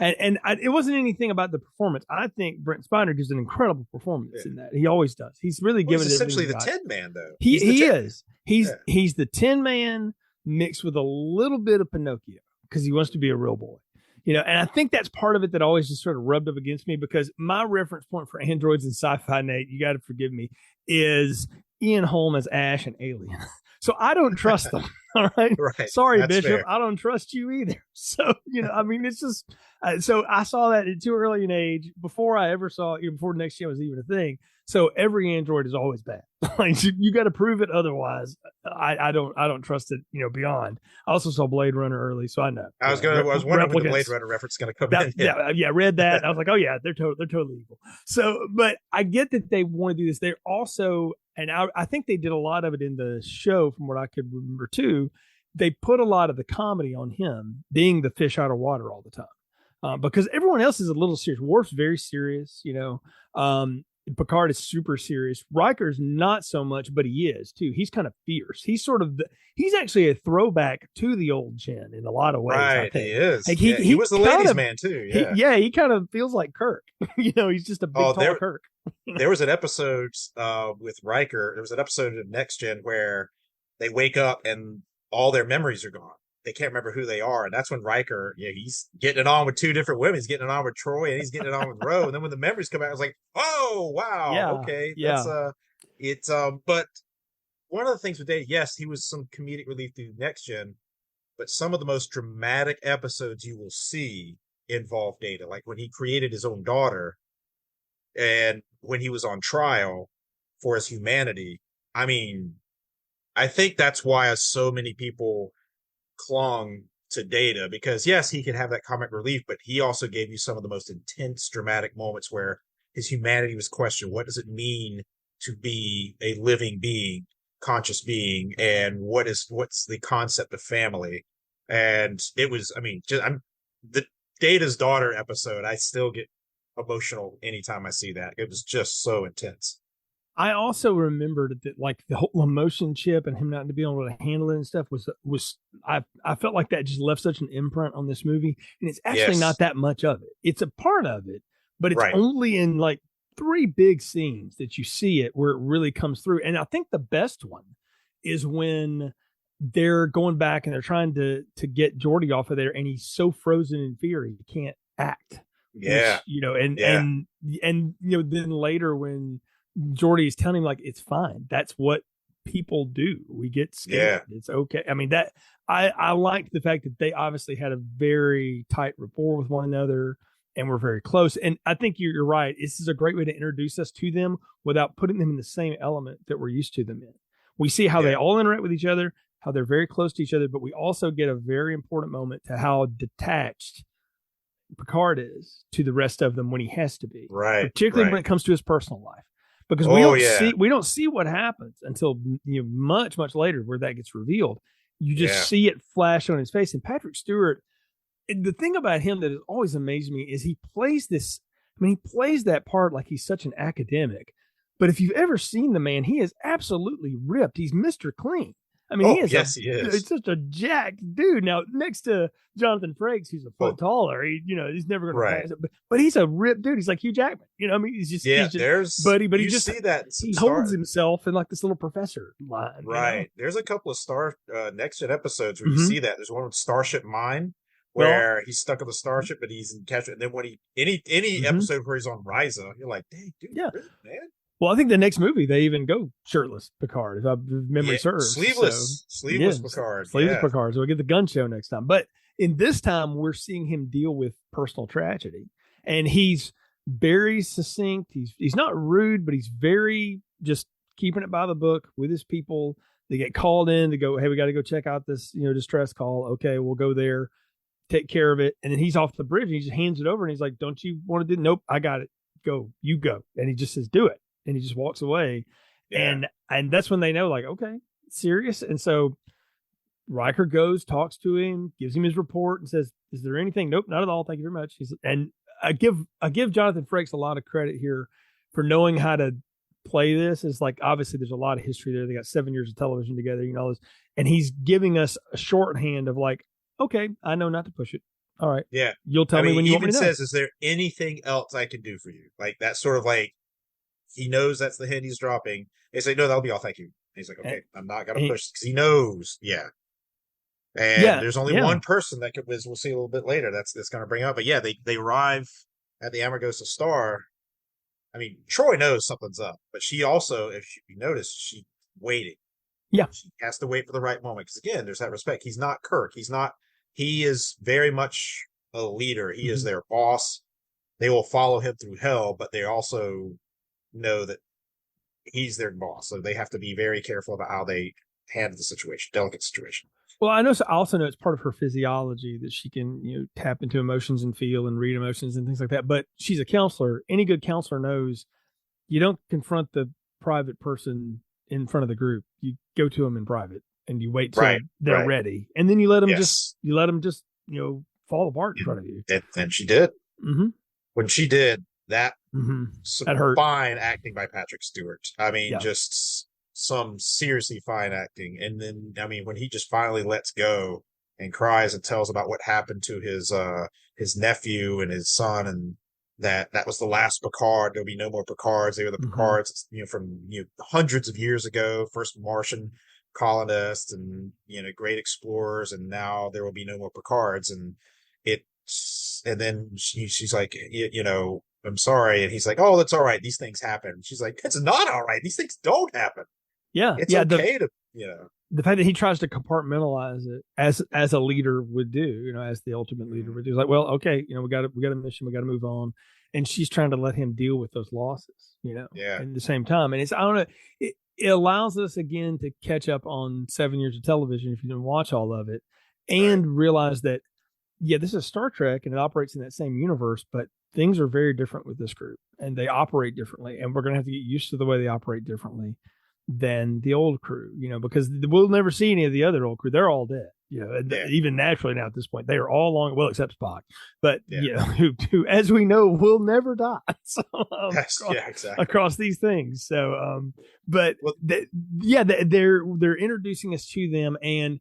It wasn't anything about the performance. I think Brent Spiner gives an incredible performance in that. He always does. He's really given it. Essentially the Tin Man, though. He is. He's the Tin Man mixed with a little bit of Pinocchio because he wants to be a real boy. And I think that's part of it that always just sort of rubbed up against me, because my reference point for androids and sci-fi, Nate, you got to forgive me, is Ian Holm as Ash and Alien. So I don't trust them. All right. Sorry, that's Bishop. Fair. I don't trust you either. So, it's just, so I saw that at too early an age before I ever saw it, before Next Gen was even a thing. So every android is always bad. Like, you got to prove it. Otherwise I don't trust it, beyond. I also saw Blade Runner early. So I know. I was wondering when the Blade Runner reference is going to come in. Yeah. Read that. I was like, oh yeah, they're totally evil. So, but I get that they want to do this. They're also, and I think they did a lot of it in the show from what I could remember too. They put a lot of the comedy on him being the fish out of water all the time. Because everyone else is a little serious. Worf's very serious, Picard is super serious. Riker's not so much, but he is too. He's kind of fierce. He's he's actually a throwback to the old gen in a lot of ways. Right, I think. He is. Like he was the ladies' man too. Yeah, he kind of feels like Kirk. He's just a big tall Kirk. There was an episode with Riker. There was an episode of Next Gen where they wake up and all their memories are gone. They can't remember who they are. And that's when Riker, he's getting it on with two different women. He's getting it on with Troy and he's getting it on with Ro. And then when the memories come out, I was like, oh, wow. Okay. That's, but one of the things with Data, yes, he was some comedic relief through Next Gen, but some of the most dramatic episodes you will see involve Data. Like when he created his own daughter and when he was on trial for his humanity. I mean, I think that's why so many people clung to Data, because yes, he could have that comic relief, but he also gave you some of the most intense dramatic moments where his humanity was questioned. What does it mean to be a living being, conscious being, and what's the concept of family? And it was, the Data's daughter episode, I still get emotional anytime I see that. It was just so intense. I also remembered that like the whole emotion chip and him not to be able to handle it and stuff was I felt like that just left such an imprint on this movie, and it's actually Yes. not that much of it. It's a part of it, but it's Right. only in like 3 big scenes that you see it where it really comes through. And I think the best one is when they're going back and they're trying to get Jordy off of there, and he's so frozen in fear he can't act. Yeah. Which, you know, and Yeah. and you know, then later when Jordy is telling him like it's fine, that's what people do. We get scared. It's okay. I mean, that I liked the fact that they obviously had a very tight rapport with one another and were very close. And I think you're right. This is a great way to introduce us to them without putting them in the same element that we're used to them in. We see how they all interact with each other, how they're very close to each other, but we also get a very important moment to how detached Picard is to the rest of them when he has to be, Right. particularly when it comes to his personal life, because we don't see what happens until, you know, much later where that gets revealed. You just see it flash on his face. And Patrick Stewart, the thing about him that has always amazed me is he plays this. I mean, he plays that part like he's such an academic, but if you've ever seen the man, he is absolutely ripped. He's Mr. Clean. I mean, he is. It's just a jacked dude. Now, next to Jonathan Frakes, who's a foot taller, he's never going to pass it. But he's a ripped dude. He's like Hugh Jackman. You know, I mean, he's just but he just see that he holds himself in like this little professor line. Right. You know? There's a couple of Next Gen episodes where you see that. There's one with Starship Mine where he's stuck on the starship, but he's in catch. And then when any episode where he's on Risa, you're like, dang, dude, really, man. Well, I think the next movie they even go shirtless Picard, if memory serves. Sleeveless Picard. Sleeveless Picard. So we'll get the gun show next time. But in this time, we're seeing him deal with personal tragedy, and he's very succinct. He's not rude, but he's very just keeping it by the book with his people. They get called in to go, hey, we got to go check out this, distress call. Okay, we'll go there, take care of it, and then he's off the bridge and he just hands it over and he's like, don't you want to do? Nope, I got it. Go, you go, and he just says, do it. And he just walks away. And that's when they know, like, okay, serious. And so Riker goes, talks to him, gives him his report and says, is there anything? Nope, not at all. Thank you very much. And I give Jonathan Frakes a lot of credit here for knowing how to play this. Is like, obviously there's a lot of history there. They got 7 years of television together, this, and he's giving us a shorthand of like, okay, I know not to push it. All right. Yeah. You'll tell me when you want me to know. He even says, is there anything else I can do for you? Like that sort of like, he knows that's the hint he's dropping. They say, no, that'll be all. Thank you. And he's like, okay, I'm not going to push because he knows. Yeah. And there's only one person that could, we'll see a little bit later. That's going to bring up. But yeah, they arrive at the Amargosa Star. I mean, Troy knows something's up, but she also, if you notice, she's waiting. Yeah. She has to wait for the right moment. Because again, there's that respect. He's not Kirk. He is very much a leader. He is their boss. They will follow him through hell, but they also know that he's their boss, so they have to be very careful about how they handle the situation, delicate situation. Well, I also know it's part of her physiology that she can, tap into emotions and feel and read emotions and things like that. But she's a counselor. Any good counselor knows you don't confront the private person in front of the group. You go to them in private and you wait till they're ready, and then you let them just fall apart in front of you. And she did. Mm-hmm. When she did that. That hurt. Fine acting by Patrick Stewart. I mean, just some seriously fine acting. And then, I mean, when he just finally lets go and cries and tells about what happened to his nephew and his son, and that was the last Picard. There'll be no more Picards. They were the Picards, from hundreds of years ago, first Martian colonists and great explorers, and now there will be no more Picards. And then she's like, I'm sorry. And he's like, oh, that's all right. These things happen. She's like, it's not all right. These things don't happen. Yeah. It's okay to, The fact that he tries to compartmentalize it as a leader would do, as the ultimate leader would do. He's like, well, okay, we got a mission. We got to move on. And she's trying to let him deal with those losses, at the same time. And I don't know, it allows us again to catch up on 7 years of television if you didn't watch all of it and realize that, this is Star Trek and it operates in that same universe, but things are very different with this group and they operate differently. And we're going to have to get used to the way they operate differently than the old crew, because we'll never see any of the other old crew. They're all dead. even naturally now at this point, they are all long, well, except Spock, but Yeah. who, as we know, will never die. So, Yes, across, yeah, exactly. across these things. So, but Well, they're introducing us to them, and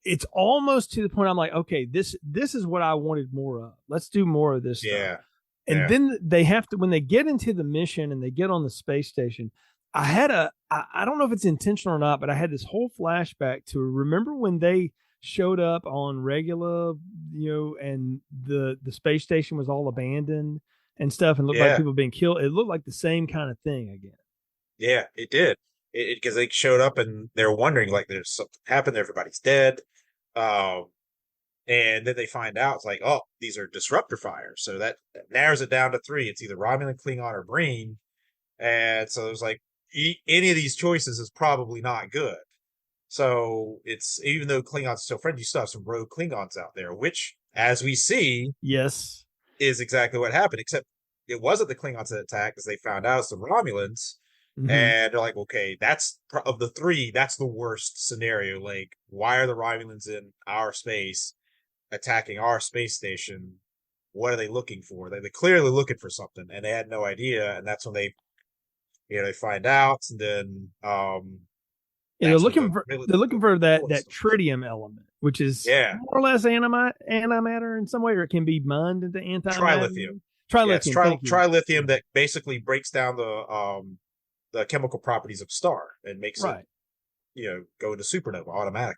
it's almost to the point I'm like, okay, this is what I wanted more of. Let's do more of this yeah. stuff. And then they have to, when they get into the mission and they get on the space station, I don't know if it's intentional or not, but I had this whole flashback to remember when they showed up on Regula, and the space station was all abandoned and stuff and looked like people being killed. It looked like the same kind of thing again. Yeah, it did. Because they showed up and they're wondering, like, there's something happened, everybody's dead. And then they find out, it's like, oh, these are disruptor fires. So that narrows it down to 3. It's either Romulan, Klingon, or Breen. And so there's like, any of these choices is probably not good. So it's, even though Klingons are still friendly, you still have some rogue Klingons out there, which, as we see, yes, is exactly what happened, except it wasn't the Klingons that attacked, as they found out it's the Romulans. Mm-hmm. And they're like, okay, that's, of the 3, that's the worst scenario. Like, why are the Romulans in our space attacking our space station? What are they looking for? They're clearly looking for something, and they had no idea. And that's when they find out, and then they're looking for that tritium element, which is more or less antimatter in some way, or it can be mined into antimatter. Trilithium that basically breaks down the chemical properties of star and makes it go into supernova automatically.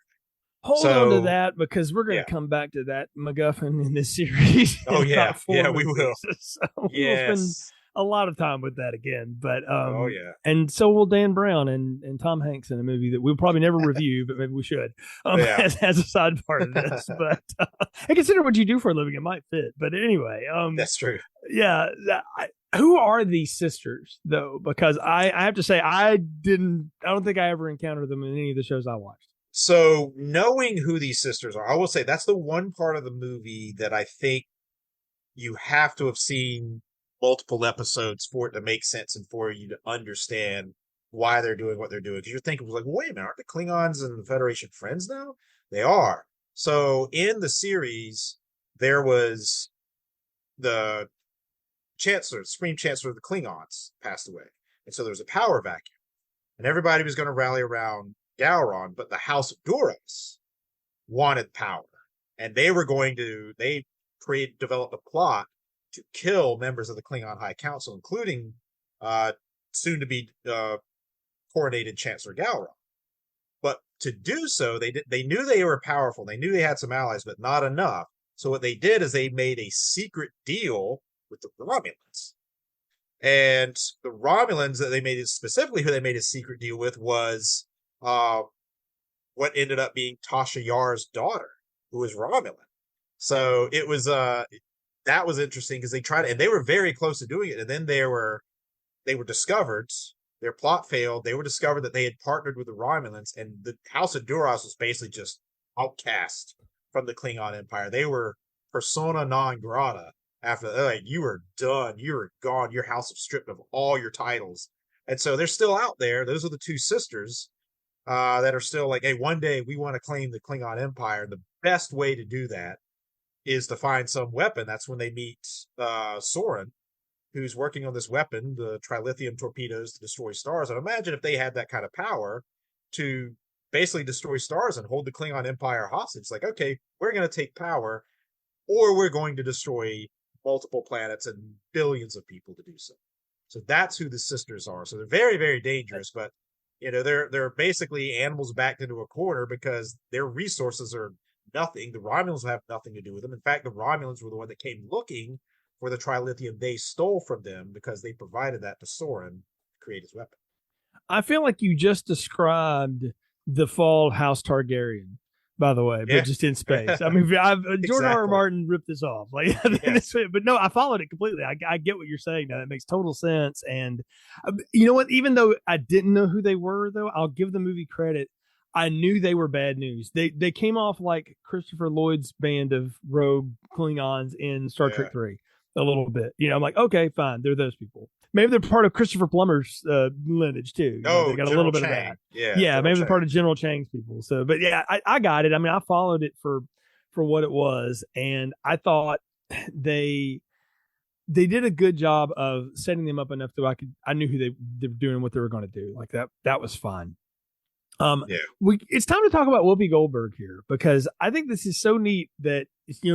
Hold on to that, because we're going to come back to that MacGuffin in this series. Oh yeah, we will. So we'll spend a lot of time with that again. But and so will Dan Brown and Tom Hanks in a movie that we'll probably never review, but maybe we should as a side part of this. But and consider what you do for a living; it might fit. But anyway, that's true. Yeah. Who are these sisters, though? Because I have to say, I don't think I ever encountered them in any of the shows I watched. So knowing who these sisters are, I will say that's the one part of the movie that I think you have to have seen multiple episodes for it to make sense and for you to understand why they're doing what they're doing. Because you're thinking, like, wait a minute, aren't the Klingons and the Federation friends now? They are. So in the series, there was the Supreme Chancellor of the Klingons passed away. And so there was a power vacuum. And everybody was going to rally around Gowron, but the House of Duras wanted power. And they developed a plot to kill members of the Klingon High Council, including soon to be coronated Chancellor Gowron. But to do so, they knew they were powerful. They knew they had some allies, but not enough. So what they did is they made a secret deal with the Romulans. And the Romulans that they made it, specifically who they made a secret deal with, was what ended up being Tasha Yar's daughter, who was Romulan. So it was that was interesting, because they were very close to doing it, and then they were discovered. Their plot failed. They were discovered that they had partnered with the Romulans, and the House of Duras was basically just outcast from the Klingon Empire. They were persona non grata. After that, like, you were done, you were gone, your house was stripped of all your titles. And so they're still out there. Those are the 2 sisters that are still like, hey, one day we want to claim the Klingon Empire. The best way to do that is to find some weapon. That's when they meet Soren, who's working on this weapon, the trilithium torpedoes to destroy stars. And imagine if they had that kind of power to basically destroy stars and hold the Klingon Empire hostage. Like, okay, we're going to take power, or we're going to destroy multiple planets and billions of people to do so. So that's who the sisters are. So they're very, very dangerous, but they're basically animals backed into a corner because their resources are nothing. The Romulans have nothing to do with them. In fact, the Romulans were the one that came looking for the trilithium they stole from them, because they provided that to Soren to create his weapon. I feel like you just described the fall of House Targaryen, by the way, but just in space. I mean, George R. R. Martin ripped this off. Like, but no, I followed it completely. I get what you're saying now. That makes total sense. And you know what? Even though I didn't know who they were, though, I'll give the movie credit. I knew they were bad news. They came off like Christopher Lloyd's band of rogue Klingons in Star Trek 3 a little bit. I'm like, okay, fine. They're those people. Maybe they're part of Christopher Plummer's lineage too. They got General a little bit Chang. of that. Yeah, Yeah, General maybe they're Chang. part of General Chang's people. So, but yeah, I got it. I mean, I followed it for what it was, and I thought they did a good job of setting them up enough that I knew who they were doing, what they were going to do. Like that was fun. Yeah. It's time to talk about Whoopi Goldberg here, because I think this is so neat that,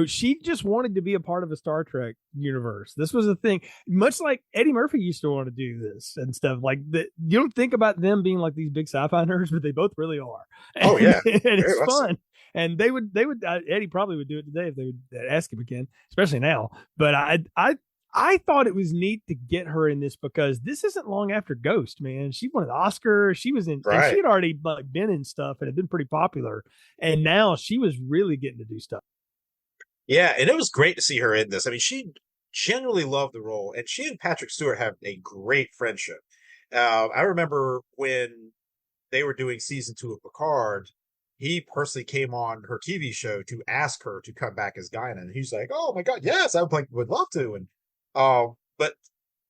she just wanted to be a part of a Star Trek universe. This was a thing, much like Eddie Murphy used to want to do this and stuff like that. You don't think about them being like these big sci-fi nerds, but they both really are. Oh yeah. And it's Very much so. fun. And they would, Eddie probably would do it today if they would ask him again, especially now. But I thought it was neat to get her in this, because this isn't long after Ghost, man. She won an Oscar. She was in, and she had already been in stuff and had been pretty popular. And now she was really getting to do stuff. Yeah, and it was great to see her in this. I mean, she genuinely loved the role, and she and Patrick Stewart have a great friendship. I remember when they were doing season 2 of Picard, he personally came on her TV show to ask her to come back as Guinan, and he's like, "Oh my God, yes, I would love to."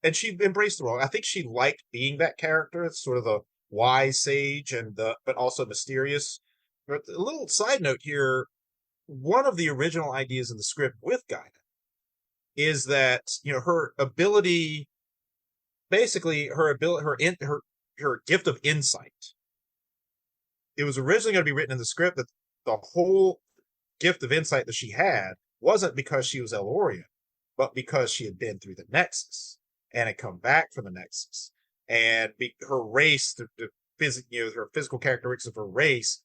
And she embraced the role. I think she liked being that character. It's sort of the wise sage but also mysterious. But a little side note here: one of the original ideas in the script with Guinan is that her ability, basically her gift of insight. It was originally going to be written in the script that the whole gift of insight that she had wasn't because she was Elorian, but because she had been through the Nexus and had come back from the Nexus, and her race, her physical characteristics of her race,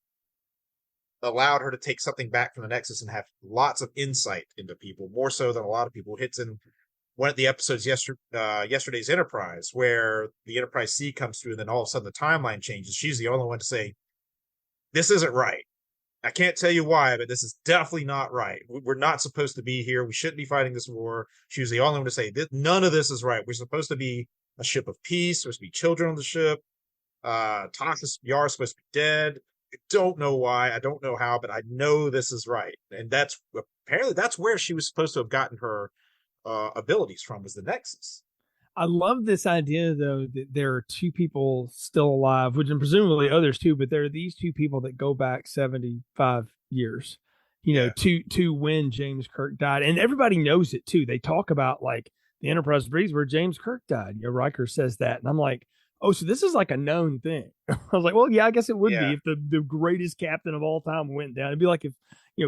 allowed her to take something back from the Nexus and have lots of insight into people, more so than a lot of people. It hits in one of the episodes, yesterday's Enterprise, where the Enterprise C comes through, and then all of a sudden the timeline changes. She's the only one to say, "This isn't right. I can't tell you why, but this is definitely not right. We're not supposed to be here. We shouldn't be fighting this war." She was the only one to say, "None of this is right. We're supposed to be a ship of peace. We're supposed to be children on the ship. Tasha Yar is supposed to be dead. I don't know why. I don't know how, but I know this is right." And apparently that's where she was supposed to have gotten her abilities from, was the Nexus. I love this idea, though, that there are two people still alive, which, and presumably others too, but there are these two people that go back 75 years, to when James Kirk died. And everybody knows it too. They talk about like the Enterprise breeze where James Kirk died. Riker says that. And I'm like, oh, so this is like a known thing. I was like, well, yeah, I guess it would be if the greatest captain of all time went down. It'd be like if,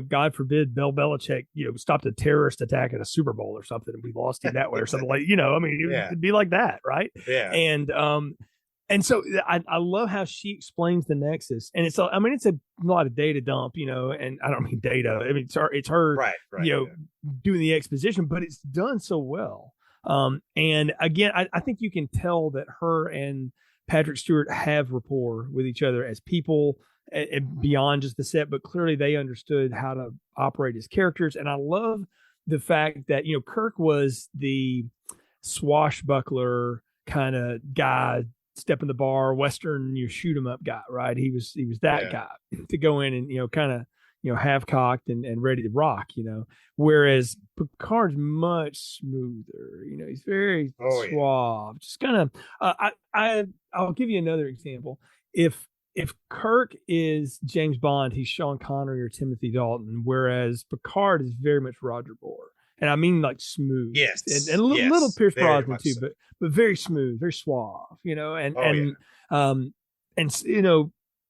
God forbid, Bill Belichick, stopped a terrorist attack at a Super Bowl or something, and we lost him that way or something like, it'd be like that, right? Yeah. And so I love how she explains the Nexus, and it's a lot of data dump, and I don't mean data. I mean, it's her, right, doing the exposition, but it's done so well. And again, I think you can tell that her and Patrick Stewart have rapport with each other as people, and beyond just the set, but clearly they understood how to operate as characters. And I love the fact that, Kirk was the swashbuckler kind of guy, step in the bar, Western, shoot 'em up guy, right? He was that guy to go in and, kind of, half cocked and ready to rock, whereas Picard's much smoother, he's very suave, just kind of, I'll give you another example. If Kirk is James Bond, he's Sean Connery or Timothy Dalton, whereas Picard is very much Roger Moore. And I mean like smooth. Yes. And a little Pierce Brosnan too, so. but very smooth, very suave,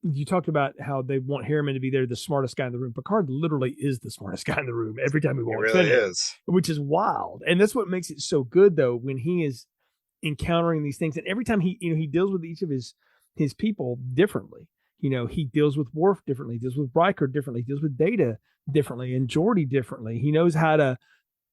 you talked about how they want Harriman to be there, the smartest guy in the room. Picard literally is the smartest guy in the room every time he walks in. It really is. Which is wild. And that's what makes it so good, though, when he is encountering these things. And every time he deals with each of his people differently. He deals with Worf differently, he deals with Riker differently, he deals with Data differently, and Geordi differently. He knows how to,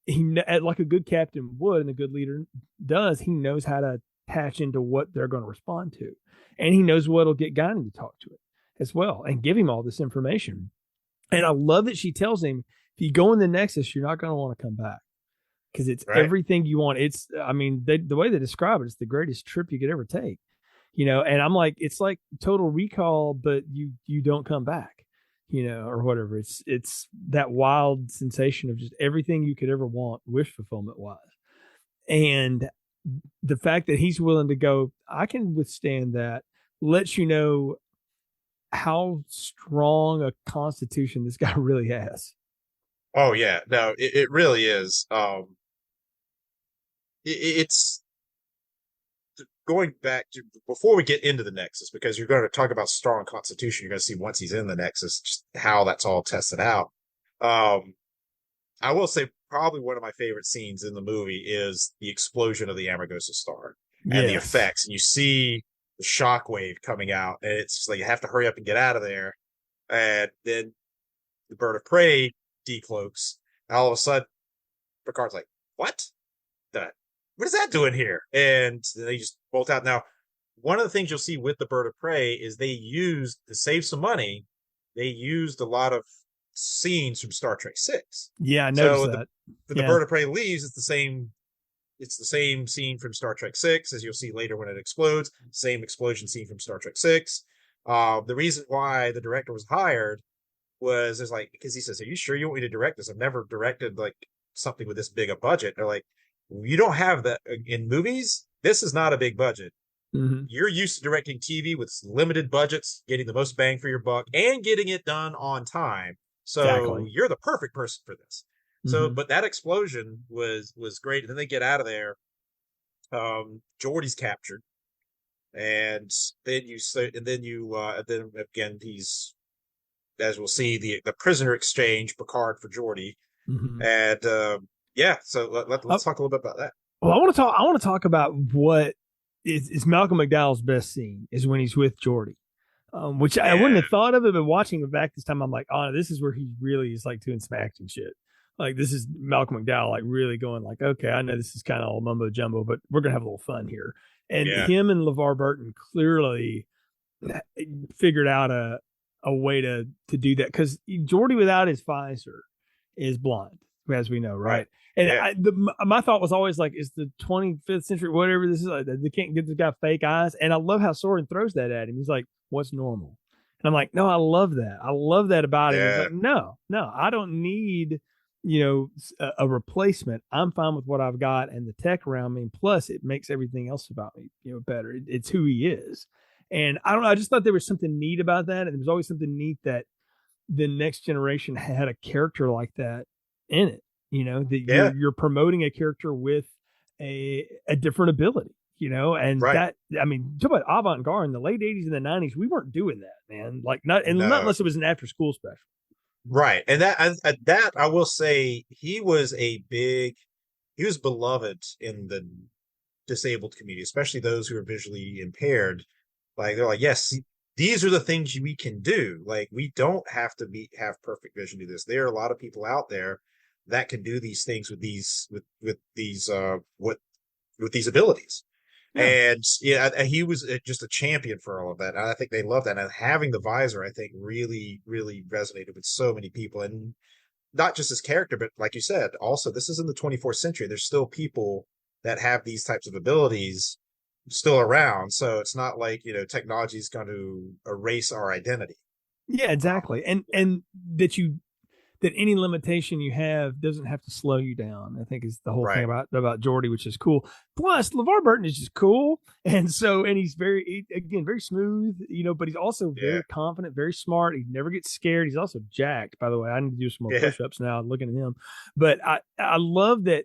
like a good captain would and a good leader does, he knows how to attach into what they're going to respond to. And he knows what'll get Guinan to talk to it as well and give him all this information. And I love that she tells him, if you go in the Nexus, you're not going to want to come back, because it's everything you want. It's, the way they describe it, it's the greatest trip you could ever take, and I'm like, it's like Total Recall, but you don't come back, or whatever. It's that wild sensation of just everything you could ever want, wish fulfillment wise. And the fact that he's willing to go, I can withstand that, lets you know how strong a constitution this guy really has. Oh yeah, no, it really is. It's going back to before we get into the Nexus, because you're going to talk about strong constitution. You're going to see once he's in the Nexus just how that's all tested out. I will say probably one of my favorite scenes in the movie is the explosion of the Amargosa star and the effects. And you see the shockwave coming out, and it's just like you have to hurry up and get out of there. And then the bird of prey decloaks, and all of a sudden, Picard's like, "What? What is that doing here?" And they just bolt out. Now, one of the things you'll see with the bird of prey is they used, to save some money, they used a lot of scenes from Star Trek 6. Yeah, I noticed that. When the bird of prey leaves, it's the same scene from Star Trek 6, as you'll see later when it explodes. Same explosion scene from Star Trek 6. The reason why the director was hired was because he says, "Are you sure you want me to direct this? I've never directed like something with this big a budget." They're like, "You don't have that in movies. This is not a big budget. Mm-hmm. You're used to directing TV with limited budgets, getting the most bang for your buck, and getting it done on time. So You're the perfect person for this." So, but that explosion was great. And then they get out of there. Geordi's captured, and then again he's, as we'll see, the prisoner exchange, Picard for Geordi, and yeah. So let's talk a little bit about that. Well, I want to talk about what is Malcolm McDowell's best scene is when he's with Geordi. Which I wouldn't have thought of it, but watching it back this time, I'm like, oh, this is where he really is like doing some action shit. Like this is Malcolm McDowell like really going like, okay, I know this is kind of all mumbo jumbo, but we're gonna have a little fun here. And him and LeVar Burton clearly figured out a way to do that, because Geordi without his visor is blind, as we know, right? And my thought was always like, is the 25th century, whatever this is, like, they can't give this guy fake eyes. And I love how Soren throws that at him. He's like, "What's normal?" And I'm like, no, I love that. I love that about him. He's like, no, I don't need, a replacement. I'm fine with what I've got and the tech around me. And plus, it makes everything else about me, better. It's who he is. And I don't know. I just thought there was something neat about that. And there was always something neat that the Next Generation had a character like that in it. That you're promoting a character with a different ability. And that, I mean, talk about avant-garde in the late 80s and the 90s, we weren't doing that, man. Like not unless it was an after school special. Right. And that I will say, he was beloved in the disabled community, especially those who are visually impaired. Like they're like, yes, these are the things we can do. Like we don't have to have perfect vision to do this. There are a lot of people out there that can do these things with these abilities. And he was just a champion for all of that. And I think they love that. And having the visor, I think, really, really resonated with so many people. And not just his character, but like you said, also, this is in the 24th century. There's still people that have these types of abilities still around. So it's not like, technology is going to erase our identity. Yeah, exactly. And that any limitation you have doesn't have to slow you down, I think is the whole thing about Geordi, which is cool. Plus, LeVar Burton is just cool. And he's very smooth, but he's also very confident, very smart. He never gets scared. He's also jacked, by the way. I need to do some more push-ups now looking at him. But I love that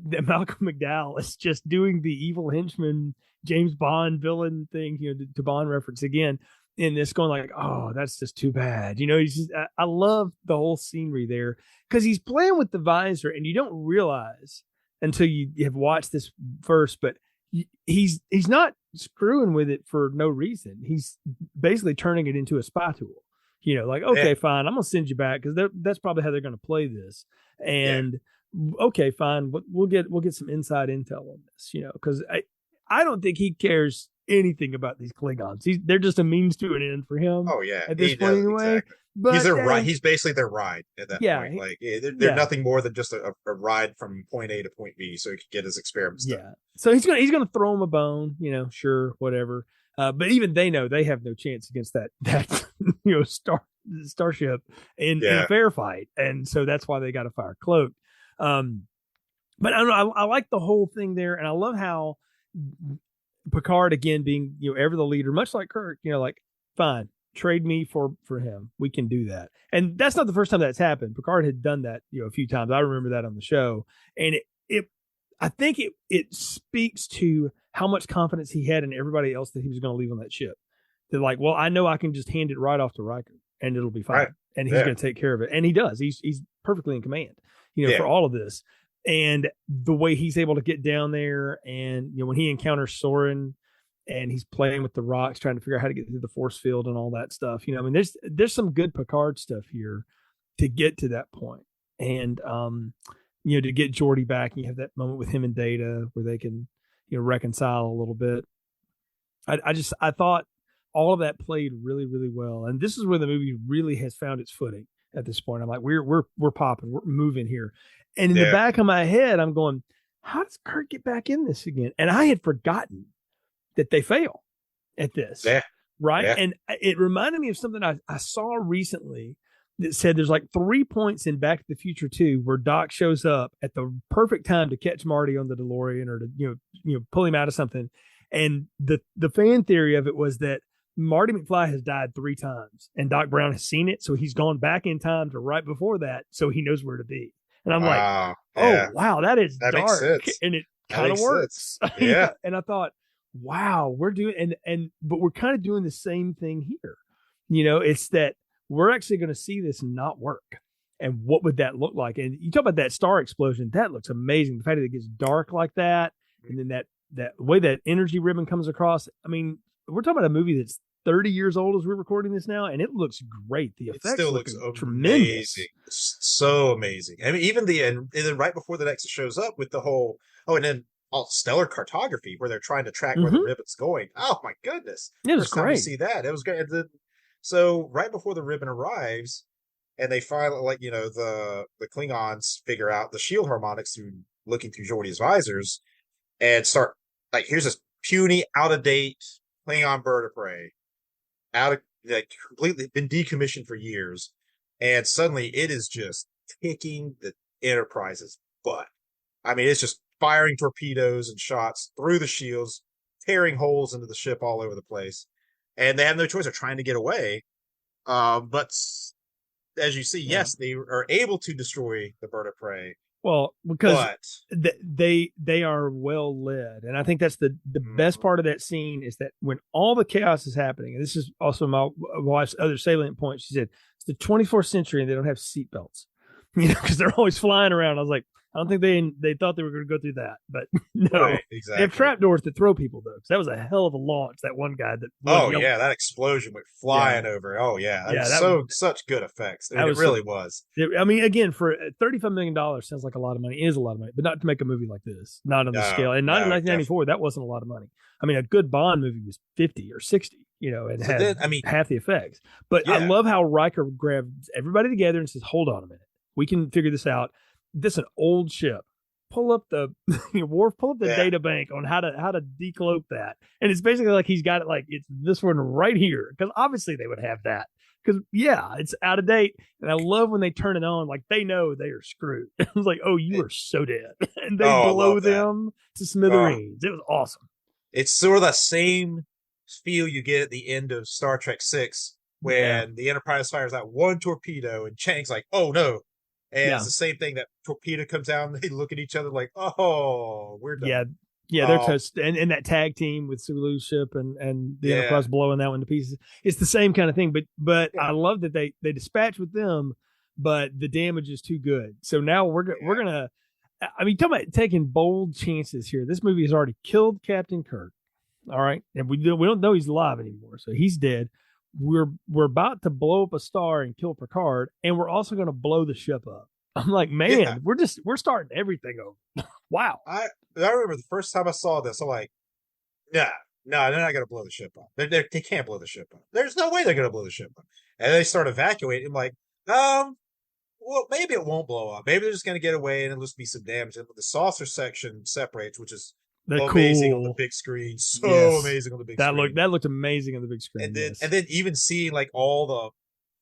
Malcolm McDowell is just doing the evil henchman, James Bond villain thing, to Bond reference again. In this, going like, oh, that's just too bad. He's just, I love the whole scenery there because he's playing with the visor and you don't realize until you have watched this first, but he's not screwing with it for no reason. He's basically turning it into a spy tool. Like, okay, fine, I'm going to send you back because that's probably how they're going to play this. And okay, fine, we'll get some inside intel on this, because I don't think he cares anything about these Klingons. They're just a means to an end for him. Oh yeah, at this point anyway. Exactly. But he's their ride. He's basically their ride at that point. Like they're nothing more than just a ride from point A to point B, so he can get his experiments done. Yeah. So he's gonna throw him a bone. Sure, whatever. But even they know they have no chance against that starship in a fair fight, and so that's why they got to fire Cloak. But I don't know, I like the whole thing there, and I love how Picard again being ever the leader, much like Kirk. Like fine, trade me for him. We can do that, and that's not the first time that's happened. Picard had done that a few times. I remember that on the show, and it I think it speaks to how much confidence he had in everybody else that he was going to leave on that ship. They're like, well, I know I can just hand it right off to Riker, and it'll be fine, right. And he's going to take care of it, and he does. He's perfectly in command, for all of this. And the way he's able to get down there, and when he encounters Soren, and he's playing with the rocks, trying to figure out how to get through the force field and all that stuff. I mean, there's some good Picard stuff here to get to that point, and to get Geordi back, and you have that moment with him and Data where they can reconcile a little bit. I thought all of that played really, really well, and this is where the movie really has found its footing at this point. I'm like, we're popping, we're moving here. And in the back of my head, I'm going, how does Kirk get back in this again? And I had forgotten that they fail at this. Yeah. Right. Yeah. And it reminded me of something I saw recently that said there's like 3 points in Back to the Future 2 where Doc shows up at the perfect time to catch Marty on the DeLorean or to, pull him out of something. And the fan theory of it was that Marty McFly has died 3 times and Doc Brown has seen it. So he's gone back in time to right before that. So he knows where to be. And I'm like, wow, that is dark. Makes sense. And it kind of works. Yeah. And I thought, wow, we're doing, but we're kind of doing the same thing here. It's that we're actually going to see this not work. And what would that look like? And you talk about that star explosion, that looks amazing. The fact that it gets dark like that, and then that way that energy ribbon comes across. I mean, we're talking about a movie that's 30 years old as we're recording this now, and it looks great. The effects still looks tremendous. So amazing. I mean, even and then right before the Nexus shows up with the whole, and then all stellar cartography where they're trying to track where the ribbon's going. Oh my goodness. It was great. To see that. It was great. So right before the ribbon arrives, and they finally, the Klingons figure out the shield harmonics through looking through Geordi's visors and start, here's this puny, out-of-date Klingon bird of prey. Completely been decommissioned for years, and suddenly it is just kicking the Enterprise's butt. I mean, it's just firing torpedoes and shots through the shields, tearing holes into the ship all over the place, and they have no choice. They're trying to get away, but as you see, yes, they are able to destroy the bird of prey. Well, because they are well led, and I think that's the best part of that scene is that when all the chaos is happening, and this is also my wife's other salient point. She said it's the 24th century and they don't have seatbelts, because they're always flying around. I was like, I don't think they thought they were going to go through that, but no, right, exactly. They have trapdoors to throw people though. Because that was a hell of a launch. That one guy that that explosion went flying over. Oh yeah, such good effects. It really was. I mean, again, for $35 million sounds like a lot of money. It is a lot of money, but not to make a movie like this. Not on the scale. And not in 1994. That wasn't a lot of money. I mean, a good Bond movie was 50 or 60. And had half the effects. But I love how Riker grabs everybody together and says, "Hold on a minute, we can figure this out. This is an old ship. Pull up the Worf, pull up the data bank on how to decloak that." And it's basically like he's got it like it's this one right here, because obviously they would have that because it's out of date. And I love when they turn it on, like they know they are screwed. I was like, "Oh, you are so dead," and they blow them to smithereens. It was awesome. It's sort of the same feel you get at the end of Star Trek 6 when the Enterprise fires out one torpedo and Chang's like, "Oh no." And it's the same thing. That torpedo comes down, and they look at each other like, "Oh, we're done." They're toast. And that tag team with Sulu's ship and the Enterprise blowing that one to pieces. It's the same kind of thing. But I love that they dispatch with them, but the damage is too good. So now we're gonna. I mean, talking about taking bold chances here. This movie has already killed Captain Kirk. All right, and we don't know he's alive anymore, so he's dead. We're about to blow up a star and kill Picard, and we're also going to blow the ship up. I'm like, man, we're starting everything over. Wow. I remember the first time I saw this, I'm like, no, they're not going to blow the ship up. They can't blow the ship up. There's no way they're going to blow the ship up. And they start evacuating. I'm like, well, maybe it won't blow up. Maybe they're just going to get away and it'll just be some damage. And the saucer section separates, which is amazing on the big screen. Amazing on the big screen. That looked amazing on the big screen. And then even seeing like all the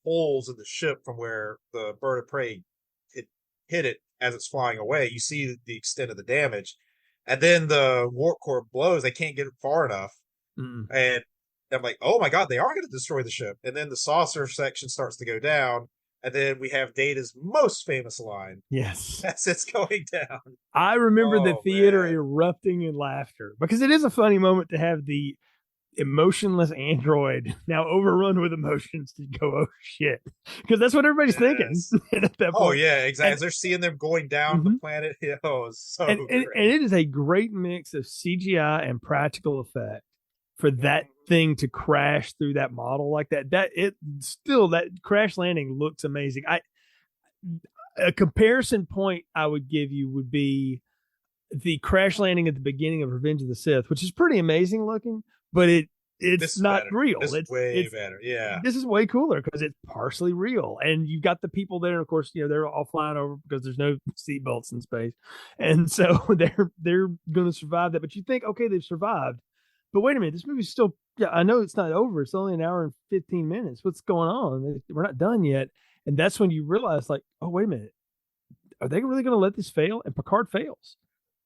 holes in the ship from where the bird of prey hit it as it's flying away. You see the extent of the damage, and then the warp core blows. They can't get it far enough, and I'm like, oh my god, they are going to destroy the ship. And then the saucer section starts to go down, and then we have Data's most famous line. Yes, as it's going down. I remember the theater man. erupting in laughter because it is a funny moment to have the emotionless android now overrun with emotions to go, oh shit, because that's what everybody's thinking at that point. Oh yeah, exactly. As they're seeing them going down the planet, it's so and it is a great mix of CGI and practical effect for that thing to crash through that model like that. That crash landing looks amazing. A comparison point I would give you would be the crash landing at the beginning of Revenge of the Sith, which is pretty amazing looking, but it's not real. It's way better. Yeah. This is way cooler because it's partially real. And you've got the people there, and of course, they're all flying over because there's no seatbelts in space. And so they're going to survive that. But you think, okay, they've survived. But wait a minute, this movie's still, I know it's not over. It's only an hour and 15 minutes. What's going on? We're not done yet. And that's when you realize, like, oh, wait a minute. Are they really going to let this fail? And Picard fails.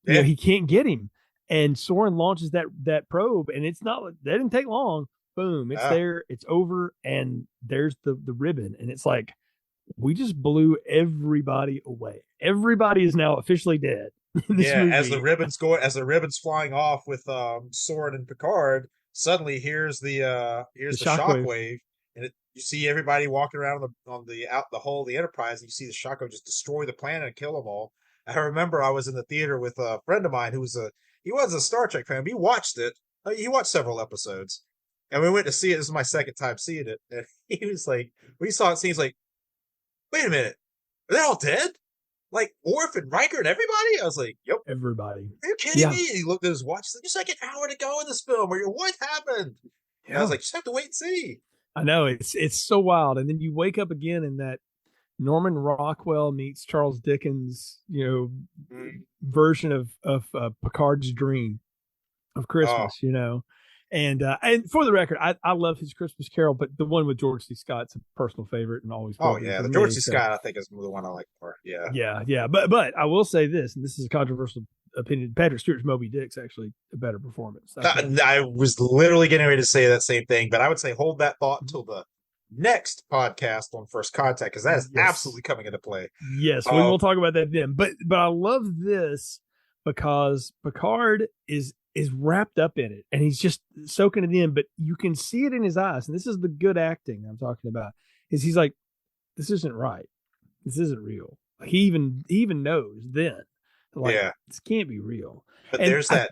Yeah. He can't get him. And Soren launches that probe, and it's not, that didn't take long. Boom, it's there, it's over, and there's the ribbon. And it's like, we just blew everybody away. Everybody is now officially dead. Yeah, movie. as the ribbon's flying off with Soren and Picard, suddenly here's the shockwave, and you see everybody walking around on the hull of the Enterprise, and you see the shockwave just destroy the planet and kill them all. I remember I was in the theater with a friend of mine who was a Star Trek fan. He watched it. He watched several episodes, and we went to see it. This is my second time seeing it, and he was like, when he saw it, he's like, "Wait a minute, are they all dead? Like Worf and Riker and everybody?" I was like, "Yep, everybody." Are you kidding me?" And he looked at his watch. He's like, "There's like an hour to go in this film. What happened?" And I was like, "Just have to wait and see." I know it's so wild, and then you wake up again in that Norman Rockwell meets Charles Dickens, version of Picard's dream of Christmas, And for the record, I love his Christmas Carol, but the one with George C. Scott's a personal favorite and always. Oh yeah, the George C. Scott I think is the one I like more. Yeah. Yeah. But I will say this, and this is a controversial opinion: Patrick Stewart's Moby Dick's actually a better performance. I was literally getting ready to say that same thing, but I would say hold that thought until the next podcast on First Contact, because that is absolutely coming into play. Yes, we will talk about that then. But I love this because Picard is wrapped up in it, and he's just soaking it in. But you can see it in his eyes, and this is the good acting I'm talking about. Is he's like, this isn't right, this isn't real. He even knows then, like, this can't be real. But and there's that.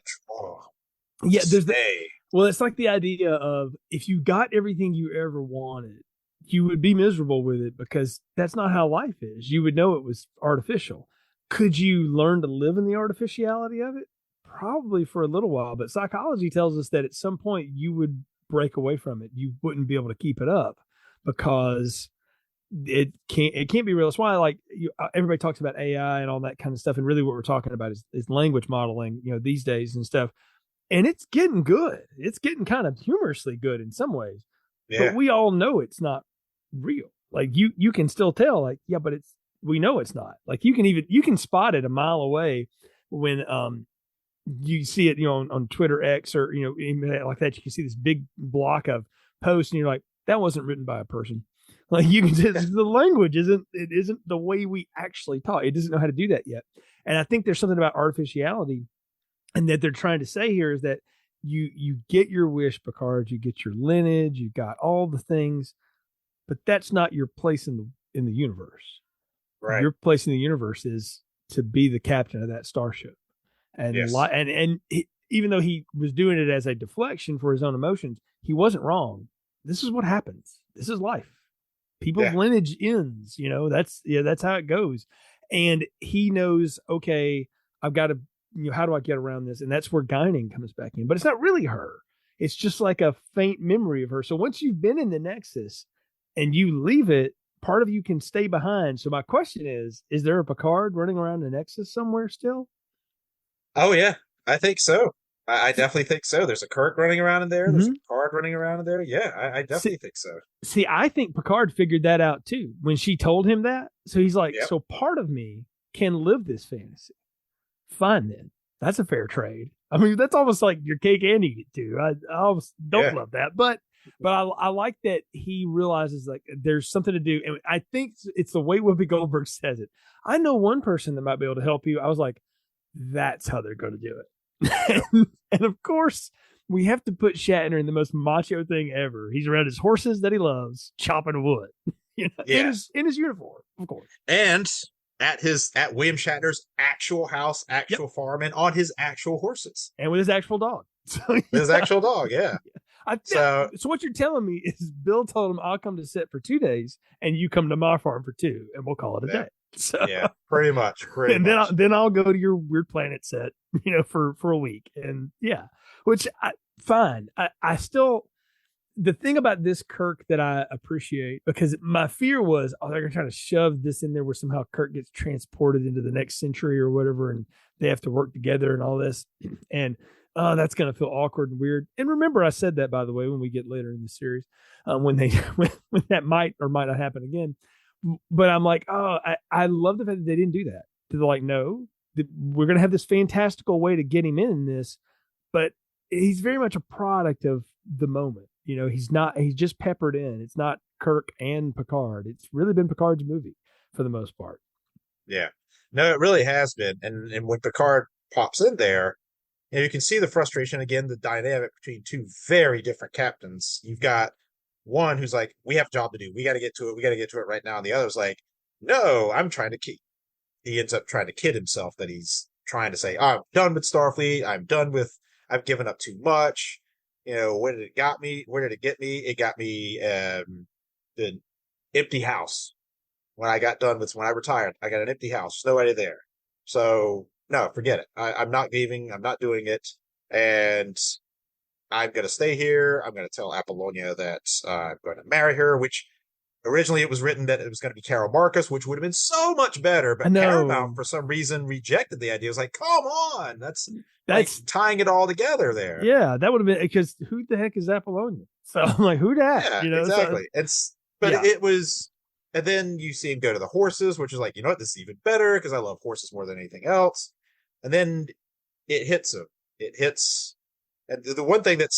Well, it's like the idea of if you got everything you ever wanted, you would be miserable with it because that's not how life is. You would know it was artificial. Could you learn to live in the artificiality of it? Probably for a little while, but psychology tells us that at some point you would break away from it. You wouldn't be able to keep it up because it can't be real. That's why everybody talks about AI and all that kind of stuff. And really what we're talking about is language modeling, these days and stuff. And it's getting good. It's getting kind of humorously good in some ways. Yeah. But we all know it's not real. Like you can still tell, like, yeah, but we know it's not. Like you can spot it a mile away when you see it, on Twitter X or, like that. You can see this big block of posts and you're like, that wasn't written by a person. Like you can see the language isn't the way we actually talk. It doesn't know how to do that yet. And I think there's something about artificiality. And that they're trying to say here is that you get your wish, Picard, you get your lineage, you got all the things, but that's not your place in the universe. Right. Your place in the universe is to be the captain of that starship. And even though he was doing it as a deflection for his own emotions, he wasn't wrong. This is what happens. This is life. People's lineage ends. That's how it goes. And he knows, okay, I've got to. How do I get around this? And that's where Guinan comes back in. But it's not really her. It's just like a faint memory of her. So once you've been in the Nexus and you leave it, part of you can stay behind. So my question is there a Picard running around the Nexus somewhere still? Oh, yeah. I think so. I definitely think so. There's a Kirk running around in there. There's a Picard running around in there. Yeah, I definitely think so. See, I think Picard figured that out too when she told him that. So he's like, so part of me can live this fantasy. Fine, then. That's a fair trade. I mean, that's almost like your cake and eat it too. I almost don't love that, but I like that he realizes like there's something to do, and I think it's the way Whoopi Goldberg says it. I know one person that might be able to help you. I was like, that's how they're going to do it, and of course we have to put Shatner in the most macho thing ever. He's around his horses that he loves, chopping wood, in his uniform, of course, and at William Shatner's actual house, actual farm, and on his actual horses, and with his actual dog. So, with his actual dog, yeah. So what you're telling me is Bill told him, I'll come to set for 2 days, and you come to my farm for 2, and we'll call it a day. So, yeah, pretty much. Then I'll go to your Weird Planet set, for a week, and fine. I still. The thing about this Kirk that I appreciate, because my fear was, they're going to try to shove this in there where somehow Kirk gets transported into the next century or whatever, and they have to work together and all this. And that's going to feel awkward and weird. And remember, I said that, by the way, when we get later in the series, when that might or might not happen again. But I'm like, I love the fact that they didn't do that. They're like, no, we're going to have this fantastical way to get him in this, but he's very much a product of the moment. He's just peppered in. It's not Kirk and Picard. It's really been Picard's movie for the most part. Yeah. No, it really has been. And when Picard pops in there, you can see the frustration again, the dynamic between two very different captains. You've got one who's like, we have a job to do. We got to get to it. We got to get to it right now. And the other's like, no, I'm trying to keep. He ends up trying to kid himself that he's trying to say, I'm done with Starfleet. I've given up too much. Where did it get me? It got me the empty house. When I retired, I got an empty house. Nobody there. So no, forget it. I'm not leaving. I'm not doing it. And I'm going to stay here. I'm going to tell Apollonia that I'm going to marry her, which originally it was written that it was going to be Carol Marcus, which would have been so much better. But Paramount, for some reason, rejected the idea. It was like, come on. That's like tying it all together there. Yeah, that would have been, because who the heck is Apollonia? So I'm like, who that? Yeah, exactly. It was, and then you see him go to the horses, which is like, this is even better because I love horses more than anything else. And then it hits him. And the one thing that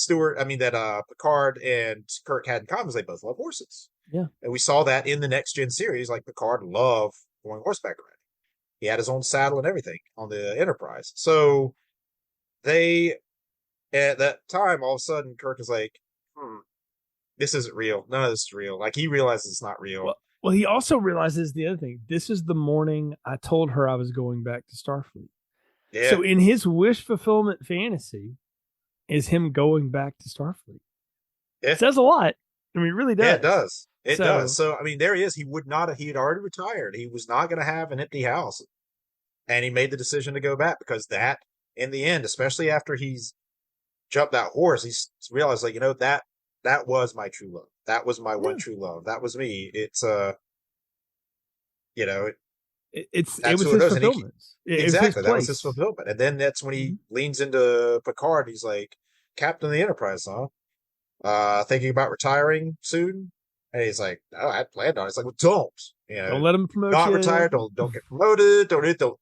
Picard and Kirk had in common is they both love horses. Yeah. And we saw that in the Next Gen series, like Picard loved going horseback riding. He had his own saddle and everything on the Enterprise. So they, at that time, all of a sudden, Kirk is like, this isn't real. None of this is real. Like, he realizes it's not real. Well, he also realizes the other thing. This is the morning I told her I was going back to Starfleet. Yeah. So in his wish fulfillment fantasy is him going back to Starfleet. Yeah. It says a lot. I mean, it really does. Yeah, it does. It does. So, I mean, there he is. He had already retired. He was not going to have an empty house. And he made the decision to go back because that, in the end, especially after he's jumped that horse, he's realized, like, that was my true love. That was my one true love. That was me. It's, it was his fulfillment. Exactly. That was his fulfillment. And then that's when he leans into Picard. He's like, Captain of the Enterprise, huh? Thinking about retiring soon? And he's like, no, I had planned on it. It's like, well, don't let him promote not you. Retire. Don't get promoted. Don't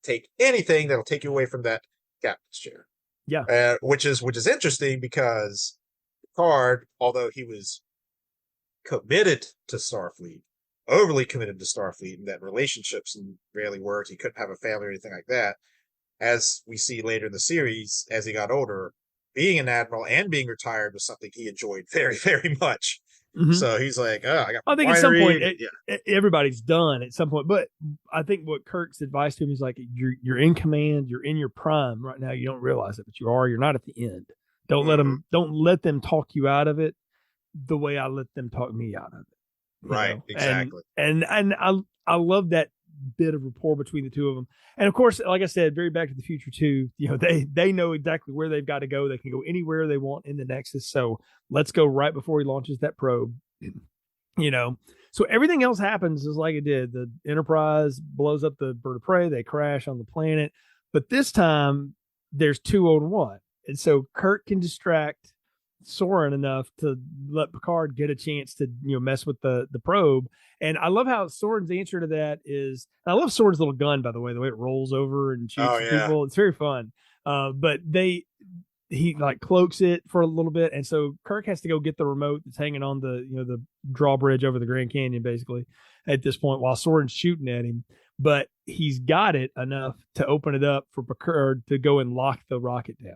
take anything that'll take you away from that captain's chair. Yeah. Which is interesting because Picard, although he was committed to Starfleet, overly committed to Starfleet, and that relationships rarely worked. He couldn't have a family or anything like that. As we see later in the series, as he got older, being an admiral and being retired was something he enjoyed very, very much. Mm-hmm. So he's like, I think at some point everybody's done at some point. But I think what Kirk's advice to him is like, you're in command, you're in your prime right now. You don't realize it, but you are. You're not at the end. Don't let them talk you out of it the way I let them talk me out of it. Right, exactly. And I love that bit of rapport between the two of them. And of course, like I said, very Back to the Future too. They know exactly where they've got to go. They can go anywhere they want in the Nexus. So let's go right before he launches that probe. So everything else happens is like it did. The Enterprise blows up the bird of prey. They crash on the planet, but this time there's 2 on 1, and so Kirk can distract Soren enough to let Picard get a chance to mess with the probe. And I love how Soren's answer to that is. I love Soren's little gun, by the way it rolls over and shoots Oh yeah. people. It's very fun. But he like cloaks it for a little bit, and so Kirk has to go get the remote that's hanging on the drawbridge over the Grand Canyon, basically, at this point, while Soren's shooting at him. But he's got it enough to open it up for Picard to go and lock the rocket down.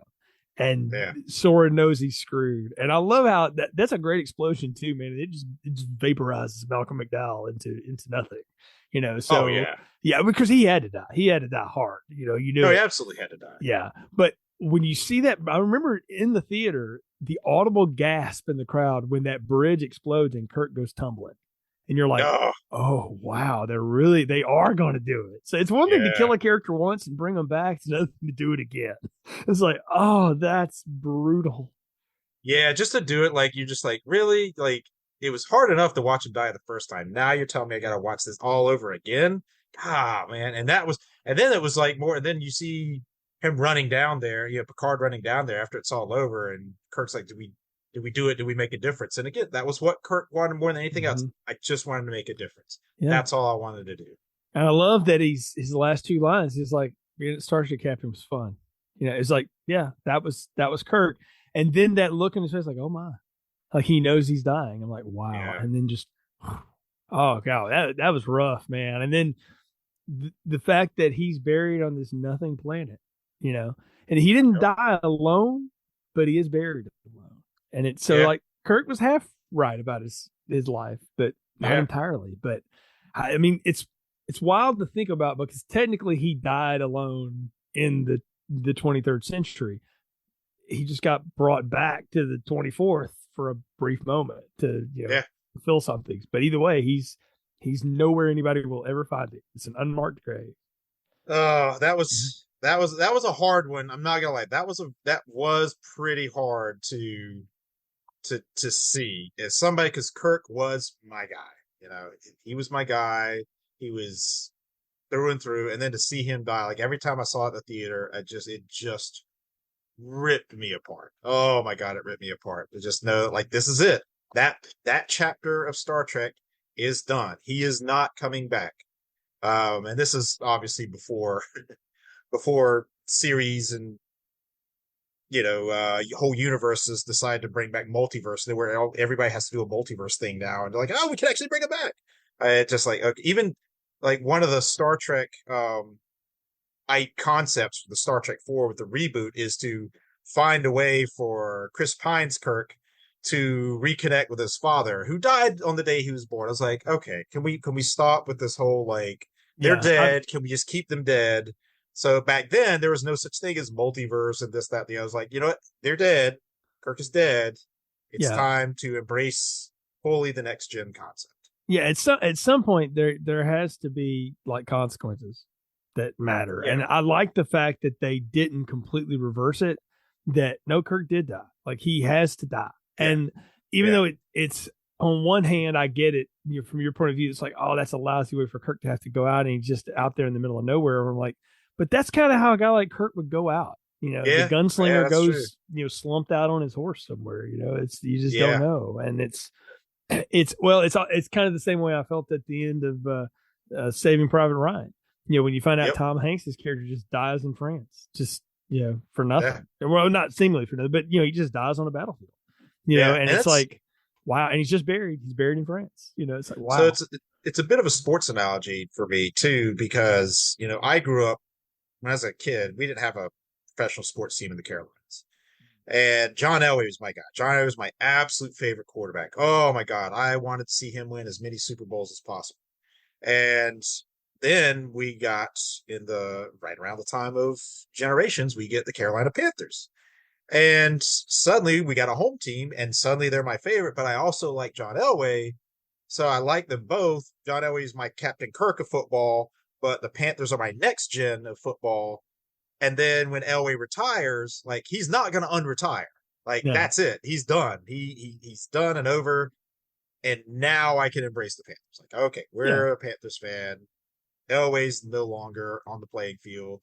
And Soren knows he's screwed. And I love how that's a great explosion too, man. It just vaporizes Malcolm McDowell into nothing. So yeah, because he had to die. He had to die hard. You knew. No, he absolutely had to die. Yeah, but when you see that, I remember in the theater the audible gasp in the crowd when that bridge explodes and Kirk goes tumbling, and you're like, oh wow, they are going to do it. So it's one thing to kill a character once and bring them back; it's another thing to do it again. It's like, oh, that's brutal. Yeah, just to do it, like you're just like, really, like it was hard enough to watch him die the first time. Now you're telling me I got to watch this all over again? Ah, man, and then it was like more. And then you see him running down there, Picard running down there after it's all over, and Kirk's like, did we do it? Did we make a difference? And again, that was what Kirk wanted more than anything else. I just wanted to make a difference. Yeah. That's all I wanted to do. And I love that his last two lines, he's like, being a Starship Captain was fun. It's like, yeah, that was Kirk. And then that look in his face, like, oh my, like he knows he's dying. I'm like, wow. Yeah. And then just, oh god, that was rough, man. And then the fact that he's buried on this nothing planet, and he didn't die alone, but he is buried alone. And it's so like Kirk was half right about his life, but not entirely. But I mean, it's wild to think about because technically he died alone in the 23rd century. He just got brought back to the 24th for a brief moment to fulfill some things. But either way, he's nowhere anybody will ever find it. It's an unmarked grave. That was a hard one. I'm not gonna lie. That was pretty hard to see as somebody, because Kirk was my guy. He was my guy. He was through and through. And then to see him die, like every time I saw it at the theater, it just ripped me apart. Oh my god, it ripped me apart. To just know, like, this is it. That chapter of Star Trek is done. He is not coming back. And this is obviously before series and whole universes decide to bring back multiverse, where everybody has to do a multiverse thing now, and they're like, oh, we can actually bring it back. It's just like, okay, even like one of the Star Trek concepts for the Star Trek 4 with the reboot is to find a way for Chris Pine's Kirk to reconnect with his father, who died on the day he was born. I was like, okay, can we stop with this whole like they're dead? Can we just keep them dead? So back then there was no such thing as multiverse and this, that, the other. I was like, you know what? They're dead. Kirk is dead. It's time to embrace fully the next gen concept. Yeah, at some point there has to be like consequences that matter. Yeah. And I like the fact that they didn't completely reverse it, that no, Kirk did die. Like he has to die. And even though it's on one hand, I get it, from your point of view, it's like, oh, that's a lousy way for Kirk to have to go out and he's just out there in the middle of nowhere. I'm like, but that's kind of how a guy like Kirk would go out. The gunslinger goes, slumped out on his horse somewhere. It's you just don't know. And it's kind of the same way I felt at the end of Saving Private Ryan. When you find out Tom Hanks' character just dies in France, just for nothing. Well, not seemingly for nothing, but he just dies on a battlefield. And it's like, wow. And he's just buried. He's buried in France. It's like, wow. So it's a bit of a sports analogy for me too, because I grew up when I was a kid. We didn't have a professional sports team in the Carolinas, and John Elway was my guy. John Elway was my absolute favorite quarterback. Oh my god, I wanted to see him win as many Super Bowls as possible. And then we got right around the time of Generations, we get the Carolina Panthers. And suddenly we got a home team, and suddenly they're my favorite, but I also like John Elway. So I like them both. John Elway is my Captain Kirk of football, but the Panthers are my next gen of football. And then when Elway retires, like, he's not going to unretire. Like, that's it. He's done. He's done and over. And now I can embrace the Panthers. Like, okay, we're a Panthers fan. Elway's no longer on the playing field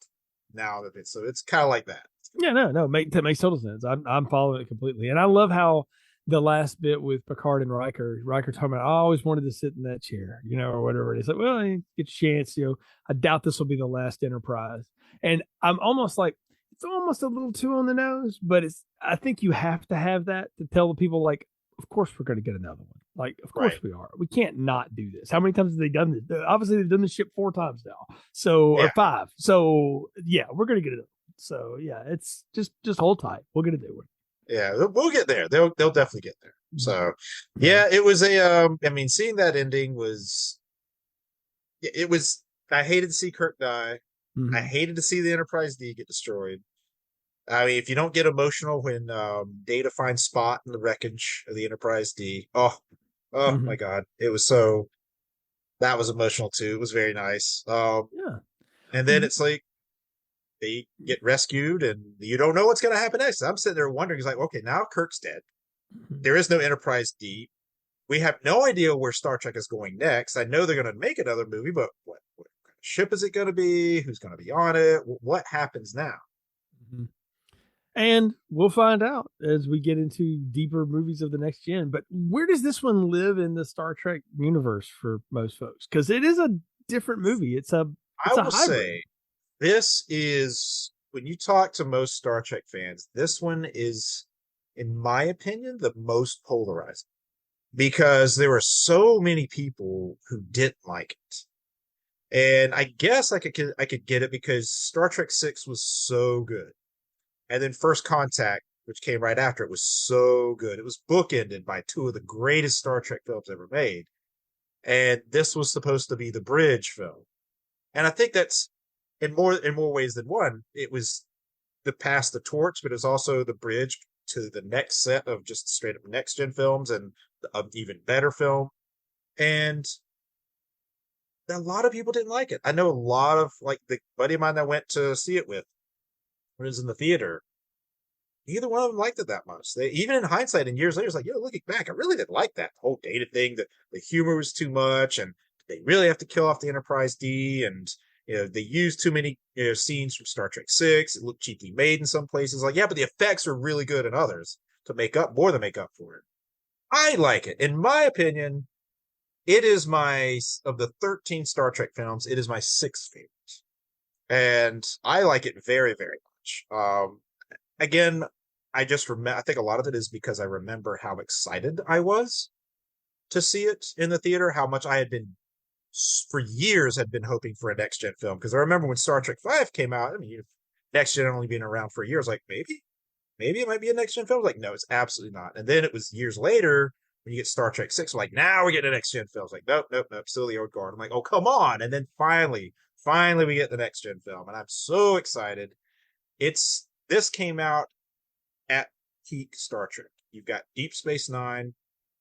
now. So it's kind of like that. Yeah, no, that makes total sense. I'm following it completely, and I love how the last bit with Picard and Riker talking about, I always wanted to sit in that chair, or whatever it is. Like, well, you get a chance, I doubt this will be the last Enterprise, and I'm almost like, it's almost a little too on the nose, but I think you have to have that to tell the people, like, of course we're going to get another one. Like, of course Right. we are. We can't not do this. How many times have they done this? Obviously, they've done this ship 4 times now, or Yeah. 5. So yeah, we're going to get it. So yeah, it's just hold tight. We're gonna do it. Yeah, we'll get there. They'll definitely get there. So yeah, it was I mean, seeing that ending was it was I hated to see Kirk die. I hated to see the Enterprise D get destroyed. I mean, if you don't get emotional when Data finds Spot in the wreckage of the Enterprise D, oh my God, it was that was emotional too. It was very nice. Yeah, And then it's like they get rescued, and you don't know what's going to happen next. I'm sitting there wondering, it's like, okay, now Kirk's dead. There is no Enterprise D. We have no idea where Star Trek is going next. I know they're going to make another movie, but what kind of ship is it going to be? Who's going to be on it? What happens now? and we'll find out as we get into deeper movies of the next gen. But where does this one live in the Star Trek universe for most folks? Because it is a different movie. It's a hybrid. Say this is, when you talk to most Star Trek fans, this one is, in my opinion, the most polarizing, because there were so many people who didn't like it. And I guess I could get it because Star Trek 6 was so good. And then First Contact, which came right after it, was so good. It was bookended by 2 of the greatest Star Trek films ever made. And this was supposed to be the bridge film. And I think that's, in more ways than one, it was the pass the torch, but it was also the bridge to the next set of just straight up next gen films and an even better film. And a lot of people didn't like it. I know a lot of, like, the buddy of mine that went to see it with when it was in the theater, neither one of them liked it that much. They, even in hindsight and years later, it's like, looking back, I really didn't like that whole Data thing. The humor was too much, and they really have to kill off the Enterprise D, and they used too many scenes from Star Trek 6. It looked cheaply made in some places. Like, yeah, but the effects are really good in others to make up for it. I like it. In my opinion, it is of the 13 Star Trek films, it is my 6th favorite. And I like it very, very much. Again, I think a lot of it is because I remember how excited I was to see it in the theater, how much I had been, for years, had been hoping for a next gen film. Because I remember when Star Trek 5 came out, I mean, next gen only been around for years, like, maybe it might be a next gen film. Like, no, it's absolutely not. And then it was years later when you get Star Trek 6, like, now we're getting a next gen film. It's like, nope, still the old guard. I'm like, oh, come on. And then finally we get the next gen film, and I'm so excited. This came out at peak Star Trek. You've got Deep Space Nine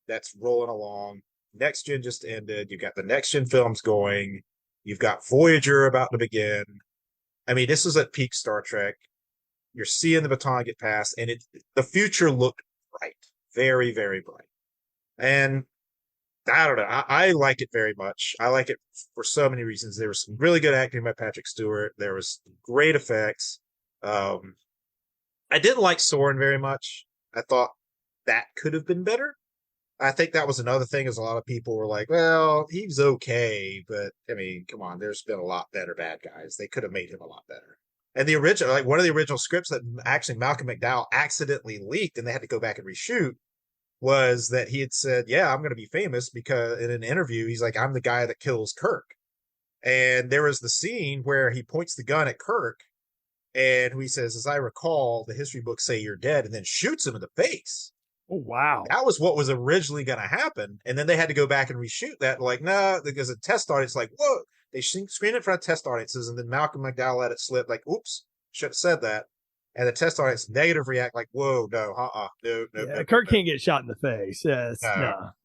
that's rolling along. Next gen just ended. You've got the next gen films going. You've got Voyager about to begin. I mean, this is at peak Star Trek. You're seeing the baton get passed, and the future looked bright, very, very bright. And I don't know. I like it very much. I like it for so many reasons. There was some really good acting by Patrick Stewart. There was great effects. I didn't like Soren very much. I thought that could have been better. I think that was another thing, is a lot of people were like, well, he's okay, but I mean, come on, there's been a lot better bad guys. They could have made him a lot better. And the original, like, one of the original scripts that actually Malcolm McDowell accidentally leaked and they had to go back and reshoot, was that he had said, yeah, I'm going to be famous because in an interview, he's like, I'm the guy that kills Kirk. And there was the scene where he points the gun at Kirk, and he says, as I recall, the history books say you're dead, and then shoots him in the face. Oh, wow. That was what was originally going to happen. And then they had to go back and reshoot that. Like, no, because a test audience, like, whoa, they screened it in front of test audiences, and then Malcolm McDowell let it slip, like, oops, should have said that. And the test audience negative react, like, whoa, no, no. Kirk can't get shot in the face. Yes,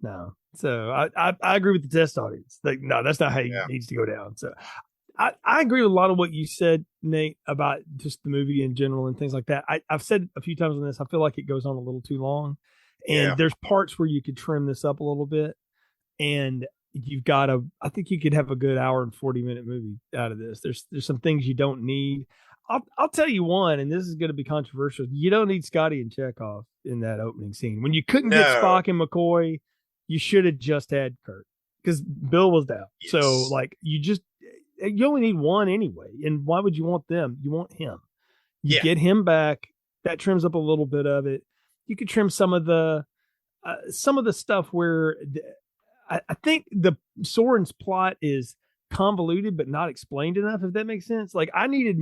no. So I agree with the test audience. Like, no, that's not how it needs to go down. So I agree with a lot of what you said, Nate, about just the movie in general and things like that. I've said a few times on this, I feel like it goes on a little too long. And there's parts where you could trim this up a little bit. And I think you could have a good hour and 40-minute movie out of this. There's some things you don't need. I'll tell you one, and this is going to be controversial. You don't need Scotty and Chekhov in that opening scene. When you couldn't get No. Spock and McCoy, you should have just had Kirk because Bill was down. Yes. So like you only need one anyway. And why would you want them? You want him. You get him back. That trims up a little bit of it. You could trim some of the stuff where I think the Soren's plot is convoluted but not explained enough, if that makes sense. Like I needed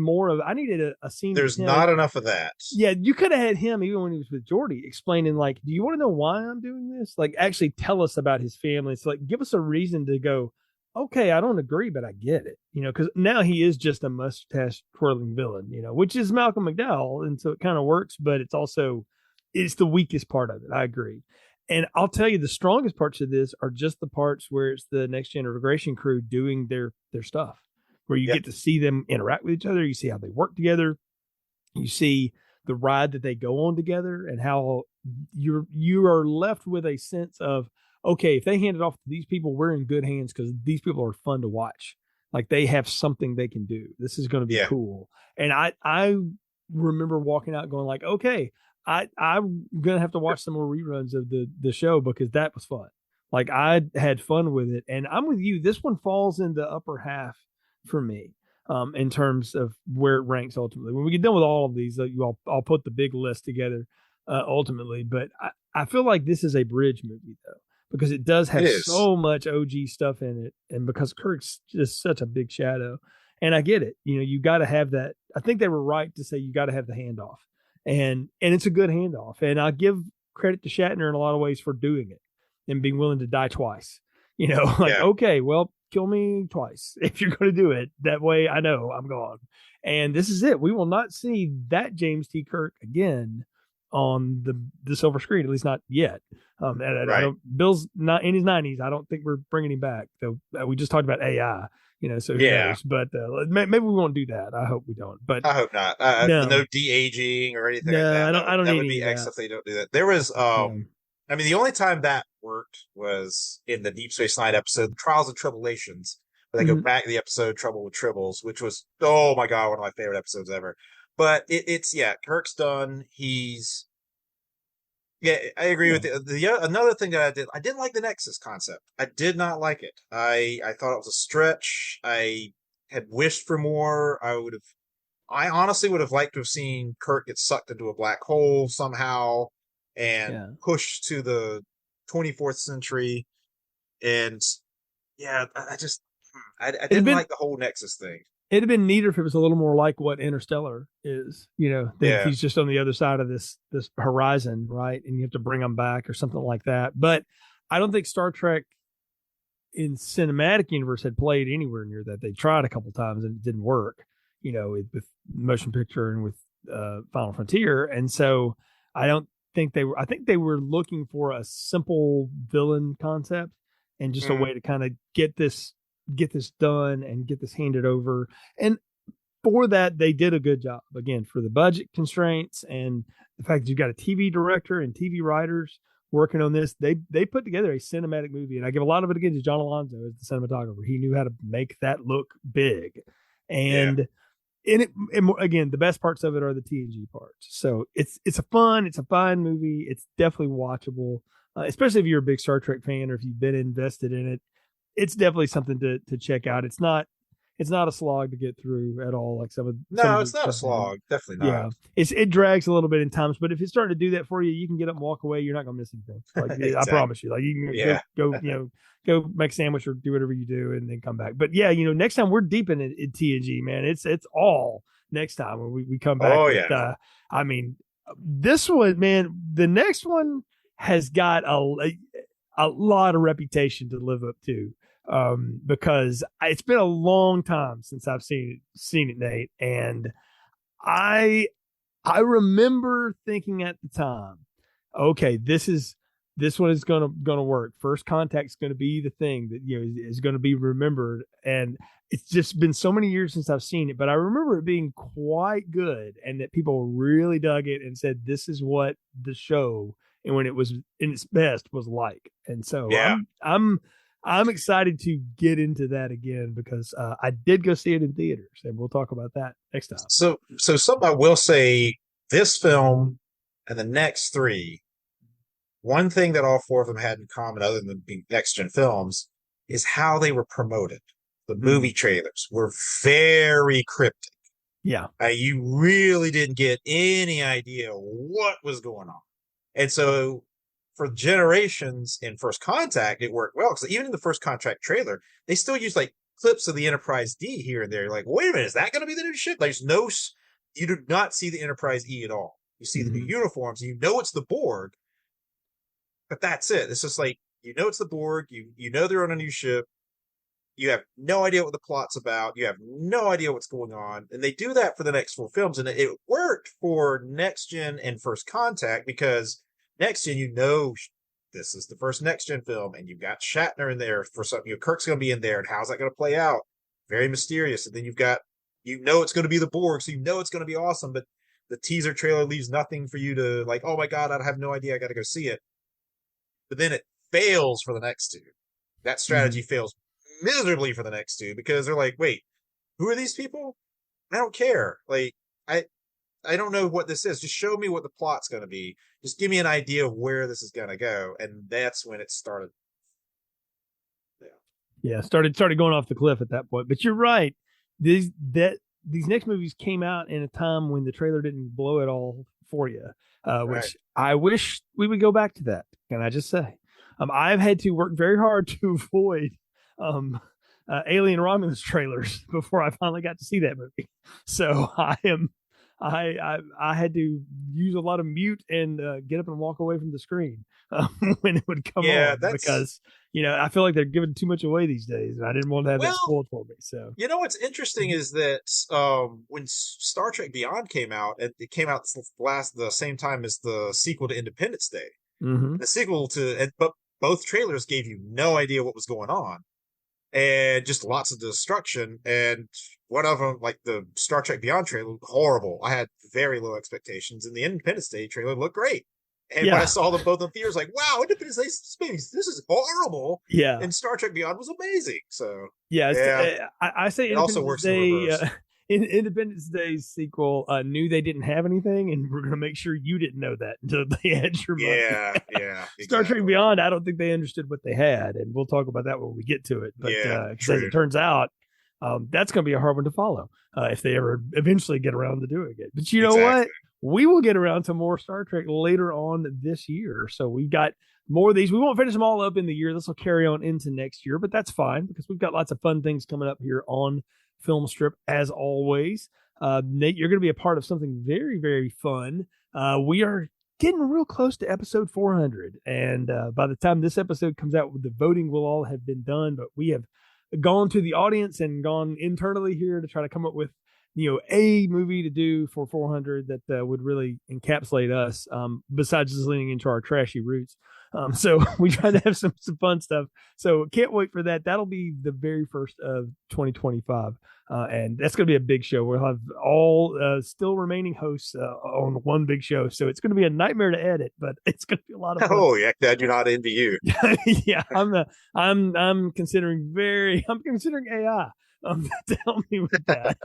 a scene. There's not enough of that. Yeah, you could have had him even when he was with Geordi explaining, like, do you want to know why I'm doing this? Like actually tell us about his family. It's like give us a reason to go, okay, I don't agree, but I get it. Because now he is just a mustache twirling villain, which is Malcolm McDowell, and so it kind of works, but it's the weakest part of it. I agree. And I'll tell you, the strongest parts of this are just the parts where it's the Next Gen Integration crew doing their stuff, where you get to see them interact with each other. You see how they work together. You see the ride that they go on together, and how you are left with a sense of, okay, if they hand it off to these people, we're in good hands because these people are fun to watch. Like they have something they can do. This is going to be cool. And I remember walking out going like, okay, I'm gonna have to watch some more reruns of the show because that was fun. Like I had fun with it, and I'm with you. This one falls in the upper half for me, in terms of where it ranks ultimately. When we get done with all of these, I'll put the big list together ultimately. But I feel like this is a bridge movie though, because it does have so much OG stuff in it, and because Kirk's just such a big shadow. And I get it. You got to have that. I think they were right to say you got to have the handoff. And it's a good handoff. And I give credit to Shatner in a lot of ways for doing it and being willing to die twice. Okay, well, kill me twice if you're going to do it. That way I know I'm gone. And this is it. We will not see that James T. Kirk again on the silver screen, at least not yet. Bill's not in his 90s. I don't think we're bringing him back. Though we just talked about AI. So who knows? But maybe we won't do that. I hope we don't. But I hope not. No de-aging or anything like that. I don't that need would be that. excellent if they don't do that. There was, the only time that worked was in the Deep Space Nine episode, Trials and Tribulations, where they go back to the episode Trouble with Tribbles, which was, oh my God, one of my favorite episodes ever. But it's Kirk's done. I agree with the another thing that I didn't like the Nexus concept. I did not like it. I thought it was a stretch. I had wished for more. I honestly would have liked to have seen Kirk get sucked into a black hole somehow and pushed to the 24th century. And I didn't like the whole Nexus thing. It'd have been neater if it was a little more like what Interstellar is, that he's just on the other side of this horizon, right? And you have to bring him back or something like that. But I don't think Star Trek in cinematic universe had played anywhere near that. They tried a couple times and it didn't work, with motion picture and with Final Frontier. And so I think they were looking for a simple villain concept and just a way to kind of get this done and get this handed over. And for that, they did a good job. Again, for the budget constraints and the fact that you've got a TV director and TV writers working on this, they put together a cinematic movie. And I give a lot of it again to John Alonzo as the cinematographer. He knew how to make that look big. And again, the best parts of it are the TNG parts. So it's a fine movie. It's definitely watchable, especially if you're a big Star Trek fan or if you've been invested in it. It's definitely something to check out. It's not a slog to get through at all. Like it's not a slog. Definitely not. Yeah, it drags a little bit in times, but if it's starting to do that for you, you can get up and walk away. You're not gonna miss anything. Like exactly. I promise you. Like you can go make a sandwich or do whatever you do and then come back. But next time we're deep in TNG, man. It's all next time when we come back. Oh yeah. This one, man. The next one has got a lot of reputation to live up to. Because it's been a long time since I've seen it, Nate. And I remember thinking at the time, okay, this one is going to work. First Contact is going to be the thing that, is going to be remembered. And it's just been so many years since I've seen it, but I remember it being quite good and that people really dug it and said, this is what the show and when it was in its best was like. And so I'm excited to get into that again because I did go see it in theaters, and we'll talk about that next time. So something I will say, this film and the next three, one thing that all four of them had in common, other than being next-gen films, is how they were promoted. The movie trailers were very cryptic. Yeah. You really didn't get any idea what was going on. And so for Generations in First Contact, it worked well, because even in the First Contact trailer, they still use like clips of the Enterprise D here and there. You're like, wait a minute, is that going to be the new ship? There's no, you do not see the Enterprise E at all. You see the new uniforms, and you know it's the Borg, but that's it. It's just like, you know it's the Borg, you know they're on a new ship, you have no idea what the plot's about, you have no idea what's going on, and they do that for the next four films, and it worked for Next Gen and First Contact, because Next Gen, you know this is the first Next Gen film, and you've got Shatner in there for something, Kirk's going to be in there, and how's that going to play out? Very mysterious. And then you've got, you know it's going to be the Borg, so you know it's going to be awesome, but the teaser trailer leaves nothing for you to like, oh my God, I have no idea, I got to go see it. But then it fails for the next two. That strategy fails miserably for the next two, because they're like, wait, who are these people? I don't care. Like, I don't know what this is. Just show me what the plot's going to be. Just give me an idea of where this is going to go. And that's when it started. Yeah, started going off the cliff at that point. But you're right. These next movies came out in a time when the trailer didn't blow it all for you, which I wish we would go back to that. Can I just say? I've had to work very hard to avoid Alien Romulus trailers before I finally got to see that movie. So I had to use a lot of mute and get up and walk away from the screen when it would come on, because I feel like they're giving too much away these days, and I didn't want to have that spoiled for me. So what's interesting is that when Star Trek Beyond came out, it came out the same time as the sequel to Independence Day. The sequel but both trailers gave you no idea what was going on, and just lots of destruction. And one of them, like the Star Trek Beyond trailer, looked horrible. I had very low expectations, and the Independence Day trailer looked great. And when I saw them both in theaters, like, wow, Independence Day space, this is horrible. Yeah. And Star Trek Beyond was amazing. So I say it also works in reverse. Independence Day's sequel knew they didn't have anything, and we're going to make sure you didn't know that until they had your money. Yeah, exactly. Star Trek Beyond, I don't think they understood what they had, and we'll talk about that when we get to it. But as it turns out, that's going to be a hard one to follow if they ever eventually get around to doing it. But you know what? We will get around to more Star Trek later on this year. So we've got more of these. We won't finish them all up in the year. This will carry on into next year, but that's fine, because we've got lots of fun things coming up here on Film Strip, as always. Nate, you're going to be a part of something very, very fun. We are getting real close to episode 400, and by the time this episode comes out, the voting will all have been done, but we have gone to the audience and gone internally here to try to come up with a movie to do for 400 that would really encapsulate us, besides just leaning into our trashy roots. So we try to have some fun stuff. So can't wait for that. That'll be the very first of 2025. And that's going to be a big show. We'll have all still remaining hosts on one big show. So it's going to be a nightmare to edit, but it's going to be a lot of fun. Oh, yeah. I do not envy you. Yeah. I'm considering AI to help me with that.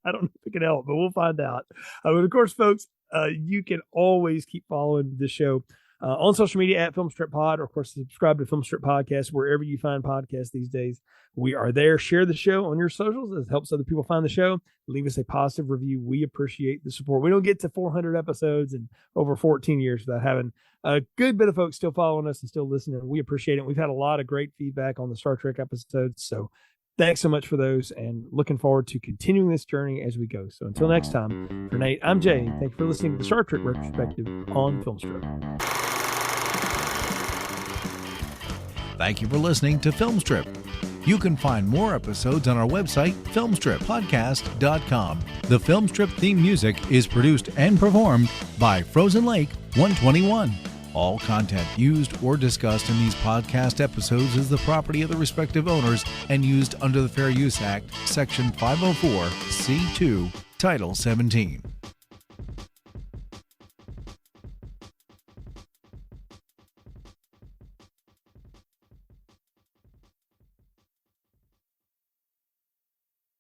I don't know if it can help, but we'll find out. But of course, folks, you can always keep following the show on social media at Filmstrip Pod, or of course, subscribe to Filmstrip Podcast wherever you find podcasts these days. We are there. Share the show on your socials. It helps other people find the show. Leave us a positive review. We appreciate the support. We don't get to 400 episodes in over 14 years without having a good bit of folks still following us and still listening. We appreciate it. We've had a lot of great feedback on the Star Trek episodes. So thanks so much for those, and looking forward to continuing this journey as we go. So until next time, for Nate, I'm Jay. Thank you for listening to the Star Trek Retrospective on Filmstrip. Thank you for listening to Filmstrip. You can find more episodes on our website, filmstrippodcast.com. The Filmstrip theme music is produced and performed by Frozen Lake 121. All content used or discussed in these podcast episodes is the property of the respective owners and used under the Fair Use Act, Section 504, C2, Title 17.